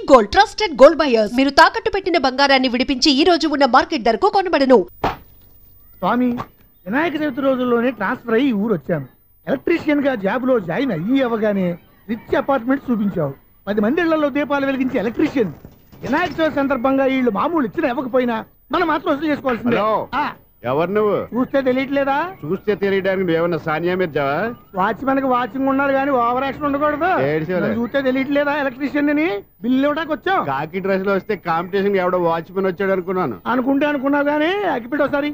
Gold, trusted gold buyers. మీరు తాకట్టు పెట్టిన బంగారాన్ని విడిపించి ఈ రోజు ఉన్న మార్కెట్ ధరకు కొనబడను. స్వామి, వినాయక చవితి రోజుల్లోనే ట్రాన్స్ఫర్ అయ్యి ఊరు వచ్చాను. ఎలక్ట్రీషియన్ గా జాబ్ లో జాయిన్ అయ్యి అవగానే రిచ్ అపార్ట్మెంట్ చూపించావు. 10 మంది ఇళ్లలో దీపాలు వెలిగించే ఎలక్ట్రీషియన్. వినాయక చవితి సందర్భంగా వీళ్ళు మామూలు ఇచ్చిన ఇవ్వకపోయినా మనం మాత్రం వసూలు చేసుకోవాల్సిందే. ఎవరు నువ్వు? చూస్తే తెలియట్లేదా? చూస్తే తెలియడానికి నువ్వేమన్నా సానియా మీర్జావా? వాచ్మెన్ కి వాచింగ్ ఉన్నారు కానీ ఓవర్ యాక్షన్ ఉండకూడదు. చూస్తే తెలియట్లేదా ఎలక్ట్రీషియన్ అని? బిల్లు ఇవ్వడానికి వచ్చాం. కాకి డ్రెస్ లో వస్తే కాంపిటీషన్ ఎవడో వాచ్మెన్ వచ్చాడు అనుకున్నాను. అనుకున్నావు కానీ అగ్గిపెట్టి ఒకసారి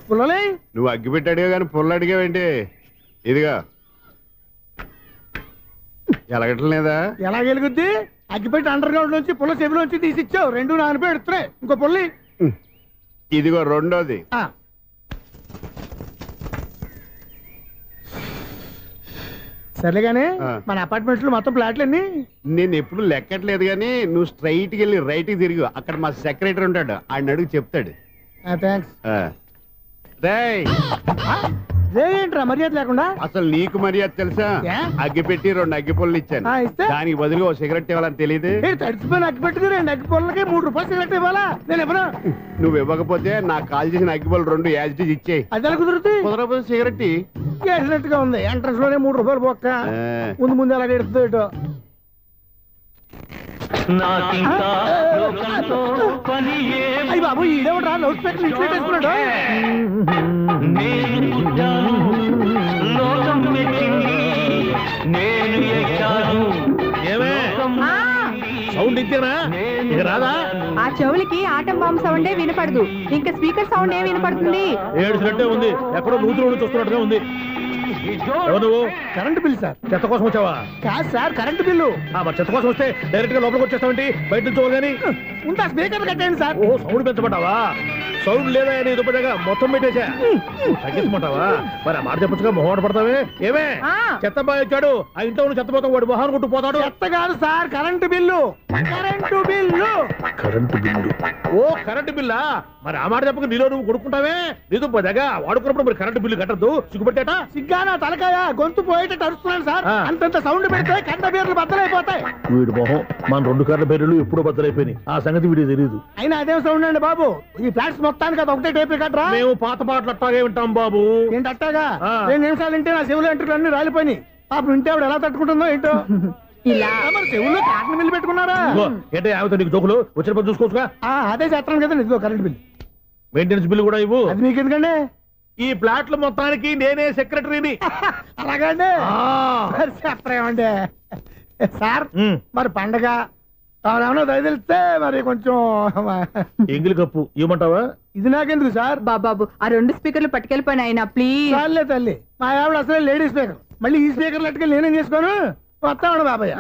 పుల్లలే. నువ్వు అగ్గిపెట్టి అడిగా కానీ పుల్ల అడిగావేంటి? ఇదిగా ఎలగట్లేదా? ఎలా వెలుగుద్ది? అగ్గిపెట్టి అండర్ గ్రౌండ్ నుంచి పుల్ల చెవిలోంచి తీసిచ్చావు. 2 నానిపోయి ఎడుతున్నాయి. ఇంకో పుల్లి ఇదిగో రెండోది. సరేగానే మన అపార్ట్మెంట్ లో మొత్తం ఫ్లాట్లు అన్ని నేను ఎప్పుడు లెక్కట్లేదు కానీ నువ్వు స్ట్రైట్ కి వెళ్ళి రైట్ కి తిరిగి అక్కడ మా సెక్రటరీ ఉంటాడు, ఆయన అడుగు చెప్తాడు. ఏంట్రా మర్యాద లేకుండా? అసలు నీకు మర్యాద తెలుసా? అగ్గిపెట్టి 2 అగ్గిపుల్లలు ఇచ్చాను, దానికి బదులుగా ఓ సిగరెట్ ఇవ్వాలని తెలియదు. తడిచిపోయిన అగ్గిపెట్టి 2 అగ్గిపుల్లకి 3 రూపాయలు సిగరెట్ ఇవ్వాలా? నేను ఇవ్వను. నువ్వు ఇవ్వకపోతే నాకు కాల్ చేసిన అగ్గిపుల్లలు 2 యాజిటీస్ ఇచ్చేయి. అది ఎలా కుదురుతుంది? కుదరకపోతే సిగరెట్ వేసినట్టుగా ఉంది. ఎంట్రన్స్ లోనే 3 రూపాయలు పోక్క. ముందు అలాగే ఎడుతుంది ఇటు. అయ్యి బాబు, ఈడేవడా లౌడ్ స్పీకర్ ఇంట్లో వేసుకున్నాడు? సౌండ్ ఇచ్చానా? ఇక రాదా? ఆ చెవులకి ఆటం బాంబు సౌండే వినపడదు, ఇంకా స్పీకర్ సౌండ్ ఏ వినపడుతుంది? ఏడుసినట్టే ఉంది. ఎక్కడో నూతులు చూస్తున్నట్టుగా ఉంది. నువ్వు కరెంట్ బిల్ సార్? చెత్త కోసం వచ్చావా? కాదు సార్, కరెంట్ బిల్లు. చెత్త కోసం వస్తే డైరెక్ట్ గా లోపలికి వచ్చేస్తావంటి? బయట నుంచి కానీ ఉంటా. స్పీకర్ కట్టండి సార్. ఓ సౌండ్ పెంచమంటావా? సౌండ్ లేదా అని దుబ్బగా మొత్తం పెట్టేశా. తగ్గించమంటావా? మరి ఆ మాట చెప్పచ్చుగా, మొహమాట పడతావే. ఏమే చెత్త బాయ్ వచ్చాడు, ఆ ఇంట్లో చెత్త పోతాం, వాడు మొహాన్ని కొట్టు పోతాడు. చెత్త కాదు sir, current bill. Current bill. Current bill. ఓ కరెంటు బిల్లా? మరి ఆ మాట చెప్పక నీలో నువ్వు కొడుకుంటావే. నీతో దగ్గర వాడుకున్నప్పుడు మరి కరెంటు బిల్లు కట్టద్దు. సిగ్గుపెట్టేట? సిగ్గానా తలకాయ? గొంతు పోయేటట్టు అరుస్తున్నాను సార్. అంతంత సౌండ్ పెడితే కరెంట్ బీర్లు బద్దలైపోతాయి. వీడు మొహం, మన 2 కరెంట్ బీర్లు ఎప్పుడూ బద్దలైపోయినాయి. ఆ సంగతి వీడికి తెలియదు. అయినా అదేం సౌండ్ అండి బాబు? ఈ ఫ్లాట్స్ మొత్తానికి అది ఒకటే టేప్ రికార్డరా? మేము పాత పాటలు అట్టాగే వింటాం బాబు. ఏంటి అట్టాగా? 2 నిమిషాలు వింటే నా చెవులు ఎంట్రులు అన్ని రాలిపోయినాయి. పాపం వింటే ఆవిడ ఎలా తట్టుకుంటుందో ఏంటో. ఇలా మరి చెవుల్లో కాటన్ బిల్లు పెట్టుకున్నారా? ఏంటో ఆమెతో నీకు జోకులు వచ్చిన పని చూసుకోవచ్చుగా. అదే చేస్తాను కదా. ఇదిగో కరెంట్ బిల్, మెయింటెనెన్స్ బిల్లు కూడా ఇవ్వు. అది మీకు ఎందుకండి? ఈ ఫ్లాట్ల మొత్తానికి నేనే సెక్రటరీని. అలాగండి. చెప్పరేమండి సార్? మరి పండగ ఏమన్నా దయదలిస్తే మరి కొంచెం ఎంగిలి కప్పు ఇవ్వమంటావా? ఇది నాకెందుకు సార్? బాబాబు, ఆ 2 స్పీకర్లు పట్టుకెళ్ళిపోయిన ఆయన ప్లీజ్. చాలే తల్లి, మా ఆవిడ అసలే లేడీ స్పీకర్. మళ్ళీ ఈ స్పీకర్లు అట్టుకెళ్ళి నేనేం చేసుకోను? వస్తాను బాబాయ్.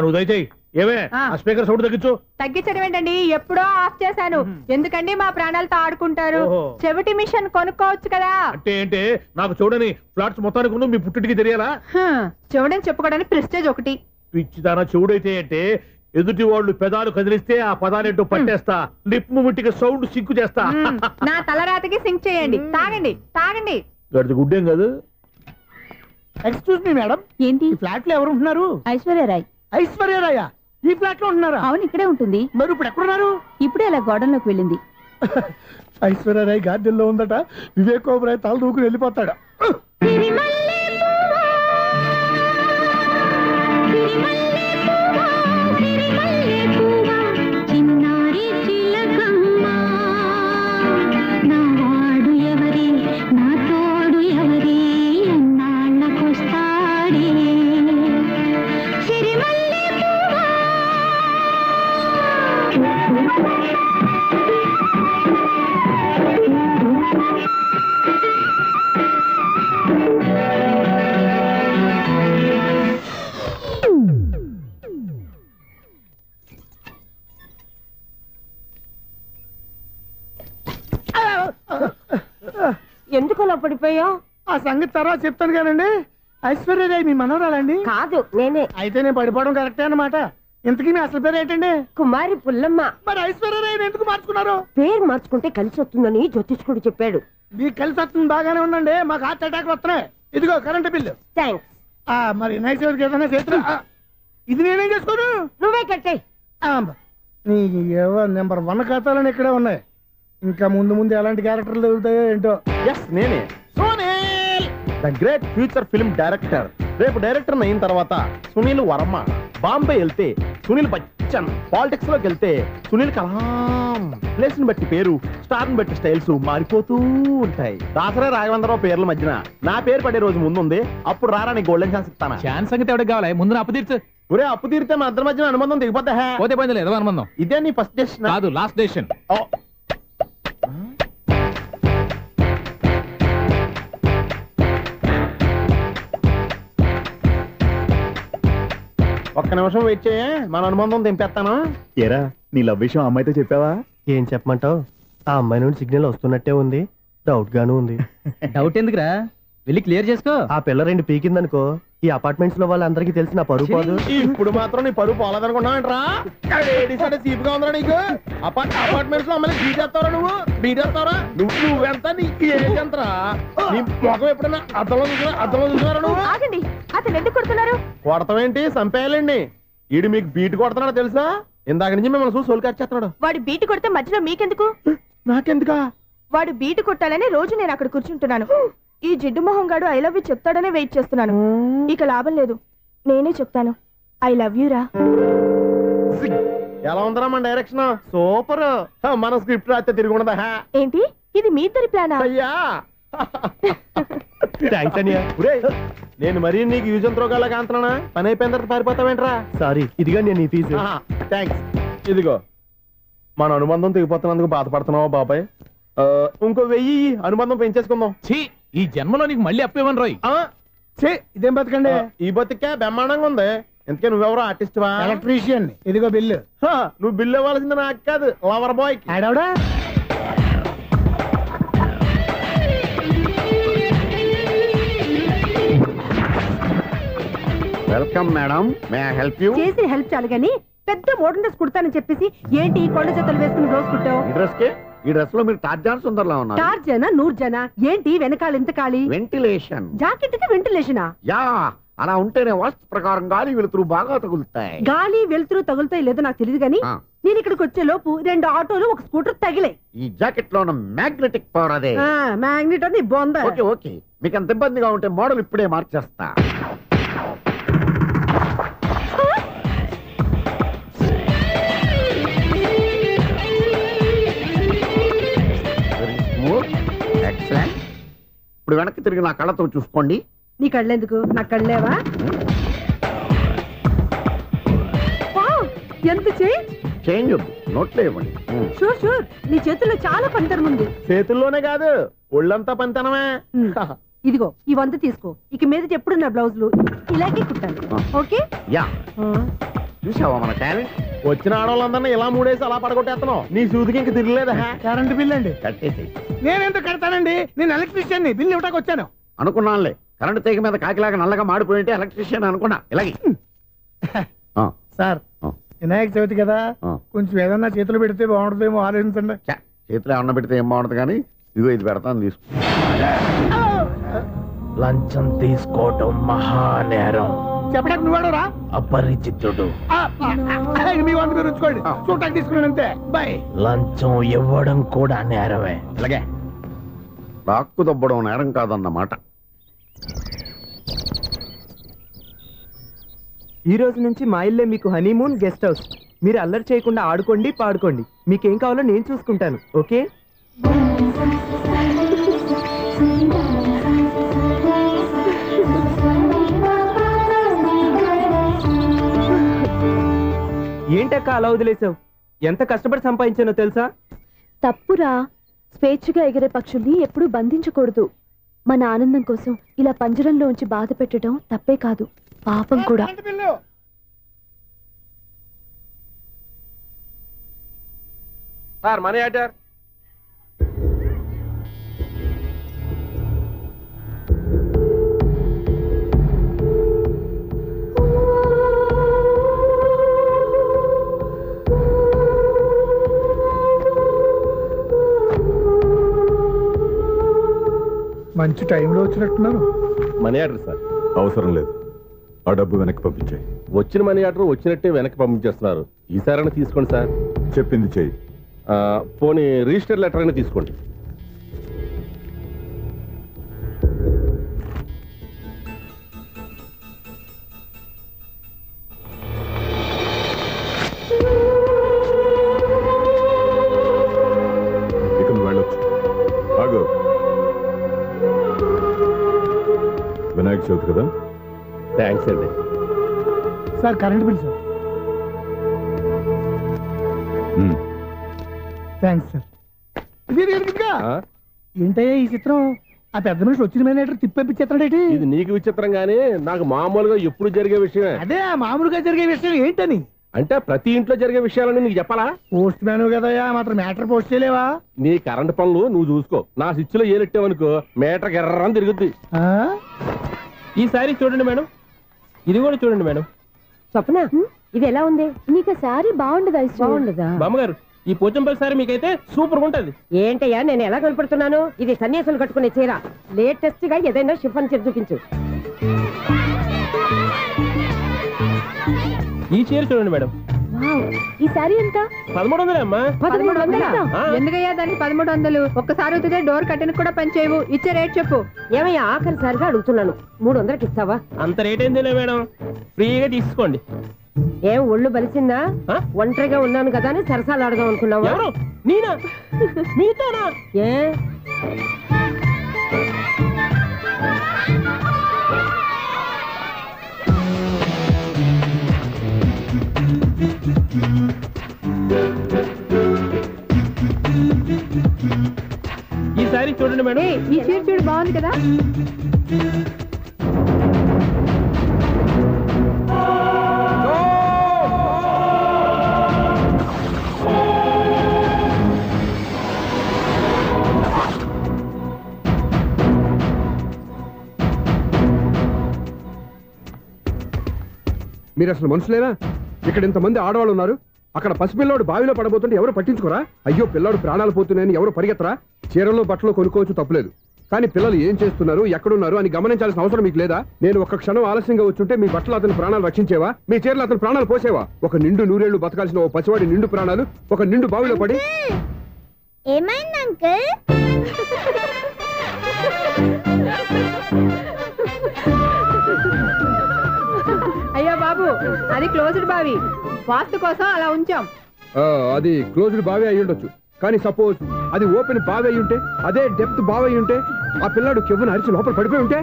నువ్వు దయచేయి. ఏమే ఆ స్పీకర్ సౌండ్ తగ్గించు. తగ్గించడం ఏంటండి? ఎప్పుడో ఆఫ్ చేశాను. ఎందుకండి మా ప్రాణాలతో ఆడుకుంటారు? చెవిటి మిషన్ కొనుక్కోవచ్చు కదా. అంటే ఏంటి? నాకు చూడని ఫ్లాట్స్ మొత్తానికి మీ పుట్టింటికి తెలియాలా? చెవుడని చెప్పుకోవడానికి ప్రెస్టేజ్ ఒకటి. పిచ్చిదానా చెవుడైతే అంటే ఎదుటి వాళ్ళు పెదాలు కదిలిస్తే ఆ పదాలేంటో పట్టేస్తా. లిప్ ముట్టికి సౌండ్ సింక్ చేస్తా. నా తలరాతకి సింక్ చేయండి. తాగండి తాగండి. గడిది గుడ్డేం కాదు. ఎక్స్క్యూజ్ మీ మేడం, ఏంటి ఫ్లాట్ లో ఎవరు ఉంటున్నారు? ఐశ్వర్యరాయ్. ఐశ్వర్యరాయ ఈ ఫ్లాట్ లో ఉంటున్నారా? అవును, ఇక్కడే ఉంటుంది. మరి ఇప్పుడు ఎక్కడున్నారు? ఇప్పుడే అలా గోడంలోకి వెళ్ళింది. ఐశ్వర్యరాయ్ గార్డెన్ లో ఉందట. వివేక్ ఓబరాయ్ తల దూకుని వెళ్ళిపోతాడు. ఎందుకు అలా పడిపోయావు? ఆ సంగతి తర్వాత చెప్తాను కానండి. ఐశ్వర్యరాయ్ మీ మనవరాలండి? కాదు, నేనే. అయితే నేను పడిపోవడం కరెక్టే అన్నమాట. ఇంతకీ మీ అసలు పేరు ఏంటండి? కుమారి పుల్లమ్మ. మరి ఐశ్వర్యరాయ్ ఎందుకు మార్చుకున్నారు? పేరు మార్చుకుంటే కలిసి వస్తుందని జ్యోతిష్కుడు చెప్పాడు. మీకు కలిసి వస్తుంది బాగానే ఉందండి. మాకు హార్ట్ అటాక్ వస్తున్నాయి. ఇదిగో కరెంట్ బిల్లు. థ్యాంక్స్. మరి వినాయక చవితికి ఏదైనా చేతులు ఇది నేనేం చేసుకోను. నువ్వే కట్టే. నీకు ఏవో నెంబర్ 1 ఖాతాలని ఇక్కడే ఉన్నాయి. ఇంకా ముందు ముందు ఎలాంటి క్యారెక్టర్లు దొరుకుతాయో ఏంటో. ఎస్ నేనే Sunil the great future film director. రేపు డైరెక్టర్ అయిన తర్వాత సునీల్ వర్మ. బాంబే వెళ్తే సునీల్ బచ్చన్. పాలిటిక్స్ లోకి వెళ్తే సునీల్ కలాం. ప్లేస్ ని బట్టి పేరు, స్టార్ ని బట్టి స్టైల్స్ మారిపోతూ ఉంటాయి. దాసరా రాఘవేంద్రరావు పేర్ల మధ్యన నా పేరు పడే రోజు ముందుంది. అప్పుడు రారా నీకు గోల్డెన్ ఛాన్స్ ఇస్తాను. ఛాన్స్ సంగతి ఎవరికి కావాలి? ముందు అప్పు తీర్చు. ఒరే అప్పు తీరితే మన ఇద్దరి మధ్యన అనుబంధం దిగిపోతా. పోతే పోయింది లేదు అనుబంధం. ఇదే నీ ఫస్ట్ డెసిషన్ కాదు, లాస్ట్ డెసిషన్. ఒక్క నిమిషం వెయిట్ చేయ, మన అనుబంధం తెంపేస్తాను. ఏరా నీ లవ్ విషయం అమ్మాయితో చెప్పావా? ఏం చెప్పమంటావు? ఆ అమ్మాయి నుండి సిగ్నల్ వస్తున్నట్టే ఉంది, డౌట్ గాను ఉంది. డౌట్ ఎందుకురా, వెళ్ళి క్లియర్ చేసుకో. ఆ పిల్ల 2 పీకిందనుకో, ఈ అపార్ట్మెంట్స్ లో వాళ్ళందరికీ తెలిసిన పరువు పోదు. ఇప్పుడు మాత్రం నీ పరువు పోలేదనుకున్నావంటరా? చీప్గా ఉందా నీకు? అపార్ట్మెంట్స్ లో అమ్మని బీటేస్తావరా? నువ్వెంత? నీకు ఏజ్ ఎంతరా? నీ ముఖం ఎప్పుడైనా అర్థంలో చూసారా నువ్వు? ఆగండి, అతను ఎందుకు కొడుతున్నారు? కొడతావేంటి? చంపేయాలండి. ఈడు మీకు బీట్ కొడుతున్నాడు తెలుసా? ఇందాక నుంచి మిమ్మల్ని చూసి సోలు కచ్చేస్తున్నాడు. వాడు బీటు కొడితే మధ్యలో మీకెందుకు? నాకెందుకా? వాడు బీటు కొట్టాలని రోజు నేను అక్కడ కూర్చుంటున్నాను. ఈ జిడ్డు మొహం గాడు ఐ లవ్ యూ చెప్తాడనే వెయిట్ చేస్తున్నాను. ఇక లాభం లేదు, నేనే చెప్తాను. ఐ లవ్ యూ రా. ఎలా ఉందరా మన డైరెక్షన్? సూపర్. మన స్క్రిప్ట్ రాస్తే తిరిగి ఉండదా? ఏంటి ఇది మీ ఇద్దరి ప్లానా? అయ్యా థ్యాంక్స్ అనియా. నేను మరీ నీకు యూజ్ త్రోగాలా కాంతనా? పని అయిపోయిన తర్వాత పారిపోతావేంట్రా? సారీ, ఇదిగా నేను ఈ ఫీజు. థ్యాంక్స్. ఇదిగో మన అనుబంధం తెగిపోతున్నందుకు బాధపడుతున్నావా బాబాయ్? ఇంకో 1000 అనుబంధం పెంచేసుకుందాం. ఛీ, ఈ జన్మలో నీకు మళ్ళీ అప్పు ఇవ్వను రోయ్. ఇదేం బతకండి. ఈ బతికే బ్రహ్మాండంగా ఉంది. ఎందుకే నువ్వెవరో ఆర్టిస్ట్ వా? ఎలక్ట్రీషియన్. ఇదిగో బిల్లు. నువ్వు బిల్లు ఇవ్వాల్సింది నాకు కాదు, లవర్ బాయ్. ఆడవడా? Welcome madam, may I help you? చేసి హెల్ప్ చాలు గాని పెద్ద మోడర్న్ డ్రెస్ కుడతానని చెప్పేసి ఏంటి కొండ జతలు వేసుకుని రోజు కుట్టావు? ఈ డ్రెస్ లో మీరు టార్జాన్ సుందర్లా ఉన్నారు. టార్జనా నూర్జనా ఏంటి వెనకాల ఎంత ఖాళీ? వెంటిలేషన్. జాకెట్ కి వెంటిలేషనా? యా, అలా ఉంటేనే వాస్తు ప్రకారం గాలి వెలుతురు బాగా తగులుతాయి. గాలి వెలుతురు తగులుతాయి లేదో నాకు తెలియదు గానీ నేను ఇక్కడికి వచ్చే లోపు 2 ఆటోలు 1 స్కూటర్ తగిలే. ఈ జాకెట్ లో ఉన్న మ్యాగ్నెటిక్ పవర్ అదే. మ్యాగ్నెట్ అని బొంద. ఓకే ఓకే, మీకు అంత ఇబ్బందిగా ఉంటే మోడల్ ఇప్పుడే మార్చేస్తా. ఎక్సలెంట్. ఇప్పుడు వెనక్కి తిరిగి నా కళ్ళతో చూసుకోండి. నీ కళ్ళెందుకు? నా కళ్ళేవా? ఎంత చేంజ్ వద్దు, నోట్లో ఇవ్వండి. షూర్ షూర్, నీ చేతుల్లో చాలా పనితనం ఉంది. చేతుల్లోనే కాదు ఒళ్ళంతా పనితనమే. ఇదిగో ఈ 100 తీసుకో. ఇక మీద ఎప్పుడు నా బ్లౌజులు ఇలాగే కుట్టాను. ఓకే? యా, చూసావా మన టాలెంట్? వచ్చిన ఆడవాళ్ళందరినీ ఇలా మూడేసి అలా పడగొట్టేస్తున్నావు. నీ సూదికి ఇంక తిరగలేదా? కరెంట్ బిల్ అండి. కట్టేసి. నేనెందుకు కడతానండి? నేను ఎలక్ట్రీషియన్. బిల్ ఇవ్వడానికి వచ్చాను. అనుకున్నానులే, కరెంట్ తీగ మీద కాకిలాగా నల్లగా మాడిపోయింటే ఎలక్ట్రీషియన్ అనుకున్నా. ఇలాగే సార్, వినాయక చవితి కదా, కొంచెం ఏదన్నా చేతులు పెడితే బాగుంటుందేమో ఆలోచించండి. చేతిలో ఏమన్నా పెడితే ఏం బాగుంటుంది కానీ ఇదిగో ఇది పెడతాను, తీసుకో. లంచం తీసుకోవటం మహానేరం. చెప్పడానికి నువ్వాడరా? అపరిచితుడు. మీ 100 మీరు ఉంచుకోండి, చూడటానికి తీసుకున్నాను అంతే. బాయ్. లంచం ఇవ్వడం కూడా నేరమే. ఇలాగే లాక్కు దబ్బడం నేరం కాదన్నమాట. ఈ రోజు నుంచి మా ఇల్లే మీకు హనీమూన్ గెస్ట్ హౌస్. మీరు అల్లరి చేయకుండా ఆడుకోండి, పాడుకోండి. మీకేం కావాలో నేను చూసుకుంటాను. ఓకే? ఏంటక్క అలా వదిలేసావు? ఎంత కష్టపడి సంపాదించానో తెలుసా? తప్పురా. స్వేచ్ఛగా ఎగిరే పక్షుల్ని ఎప్పుడూ బంధించకూడదు. మన ఆనందం కోసం ఇలా పంజరంలో ఉంచి బాధ పెట్టడం తప్పే కాదు, పాపం కూడా. Sir money order. మంచి టైంలో వచ్చినట్టున్నారు. Money order sir. అవసరం లేదు. ఆ డబ్బు వెనక్కి పంపించాయి. వచ్చిన మనీ ఆర్డర్ వచ్చినట్టే వెనక్కి పంపించేస్తున్నారు. ఈసారైనా తీసుకోండి సార్. చెప్పింది చెయ్యి. పోనీ రిజిస్టర్ లెటర్ అయినా తీసుకోండి. ఇక నువ్వు వెళ్ళొచ్చు. ఆగు. వినాయక చవితి కదా. థ్యాంక్స్ అండి. Sir current bill sir. Thanks sir. ఏంటయ్యా ఈ చిత్రం? ఆ పెద్ద మనిషి వచ్చిన మేనేటర్ తిప్పించేస్తాడేటి? ఇది నీకు విచిత్రం గానీ నాకు మామూలుగా ఎప్పుడు జరిగే విషయమే. అదే మామూలుగా జరిగే విషయం ఏంటని? అంటే ప్రతి ఇంట్లో జరిగే విషయాలని నీకు చెప్పాలా? పోస్ట్ మ్యాన్ కదయ్యా, మాత్రం మ్యాటర్ పోస్ట్ చేయలేవా? నీ కరెంట్ పనులు నువ్వు చూసుకో. నా స్విచ్ లో ఏలెట్టావనుకో మీటర్ ఎర్రని తిరుగుద్ది. ఈసారి చూడండి మేడం, ఇది కూడా చూడండి మేడం. స్వప్న, ఇది ఎలా ఉంది? నీకు శారీ బాగుండదా? బాగుండదా బామ్మగారు, ఈ పోచంపల్లి సారీ మీకైతే సూపర్ ఉంటది. ఏంటయ్యా నేను ఎలా కనపడుతున్నాను? ఇది సన్యాసులు కట్టుకునే చీర. లేటెస్ట్ గా ఏదైనా షిఫాన్ చీర చూపించు. ఈ చీర చూడండి మేడం. ఈ శారీ ఎంత? 1300 అమ్మా. 1300? ఎందుకయ్యా దానికి 1300? ఒక్కసారి అవుతుందే డోర్ కట్టెన్ కూడా పనిచేయవు. ఇచ్చే రేట్ చెప్పు. ఏమయ్యా ఆఖరిసారిగా అడుగుతున్నాను, 300కి ఇస్తావా? అంత రేట్ ఏందిలే మేడం, ఫ్రీగా తీసుకోండి. ఏం ఒళ్ళు బలిసిందా? ఒంటరిగా ఉన్నాను కదా అని సరసాలు అడదాం అనుకున్నావా? ఎవరు? నేనా? మీతోనా? ఏ ఈ సారీ చూడండి మేడం. ఈ చీర చూడు, బాగుంది కదా. మీరు అసలు మనుషులేనా? ఇక్కడ ఇంతమంది ఆడవాళ్ళు ఉన్నారు. అక్కడ పసిపిల్లాడు బావిలో పడబోతుంటే ఎవరు పట్టించుకోరా? అయ్యో పిల్లాడు ప్రాణాలు పోతున్నాయని ఎవరు పరిగెత్తరా? చీరల్లో బట్టలు కొనుక్కోవచ్చు, తప్పులేదు. కానీ పిల్లలు ఏం చేస్తున్నారు, ఎక్కడున్నారు అని గమనించాల్సిన అవసరం మీకు లేదా? నేను ఒక్క క్షణం ఆలస్యంగా వచ్చుంటే మీ బట్టలు అతని ప్రాణాలు రక్షించేవా? మీ చీరలు అతని ప్రాణాలు పోసేవా? ఒక నిండు నూరేళ్లు బతకాల్సిన ఓ పసివాడి నిండు ప్రాణాలు ఒక నిండు బావిలో పడి. ఏమైంది అంకుల్? అయ్యో బాబు, అది క్లోజ్డ్ బావి, వాస్తు కోసం అలా ఉంచాం. అది క్లోజ్డ్ బావి అయి ఉండొచ్చు, కానీ సపోజ్ అది ఓపెన్ బావి అయి ఉంటే, అదే డెప్త్ బావి అయి ఉంటే, ఆ పిల్లాడు కెవ్వున అరిచి లోపల పడిపోయి ఉంటే?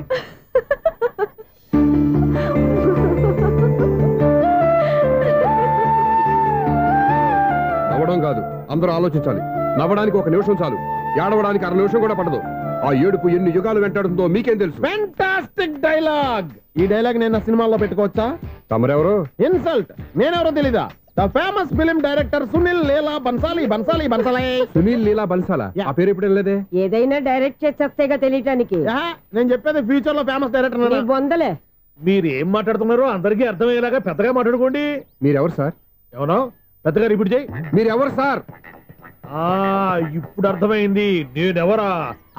నవ్వడం కాదు, అందరూ ఆలోచించాలి. నవ్వడానికి 1 నిమిషం చాలు, ఏడవడానికి 1/2 నిమిషం కూడా పడదు. ఆ ఏడుపు ఎన్ని యుగాలు వెంటాడుతుందో మీకేం తెలుసు? Fantastic dialogue. ఈ డైలాగ్ నేను సినిమాల్లో పెట్టుకోవచ్చా? తమరెవరు? ఇన్సల్ట్. నేనెవరో తెలీదా? The famous film director Sunil Leela Bansali. Sunil Leela బన్సాలా? ఆ పేరు ఎప్పుడు లేదే. ఏదైనా డైరెక్ట్ చేసేస్తేగా తెలియటానికి. నేను చెప్పేది ఫ్యూచర్ లో ఫేమస్ డైరెక్టర్. బొందలే. మీరు ఏం మాట్లాడుతున్నారో అందరికీ అర్థమయ్యేలాగా పెద్దగా మాట్లాడుకోండి. మీరెవరు సార్? ఎవరో పెద్దగా రిపీట్ చేయి. మీరెవరు సార్? ఇప్పుడు అర్థమైంది నేనెవరా.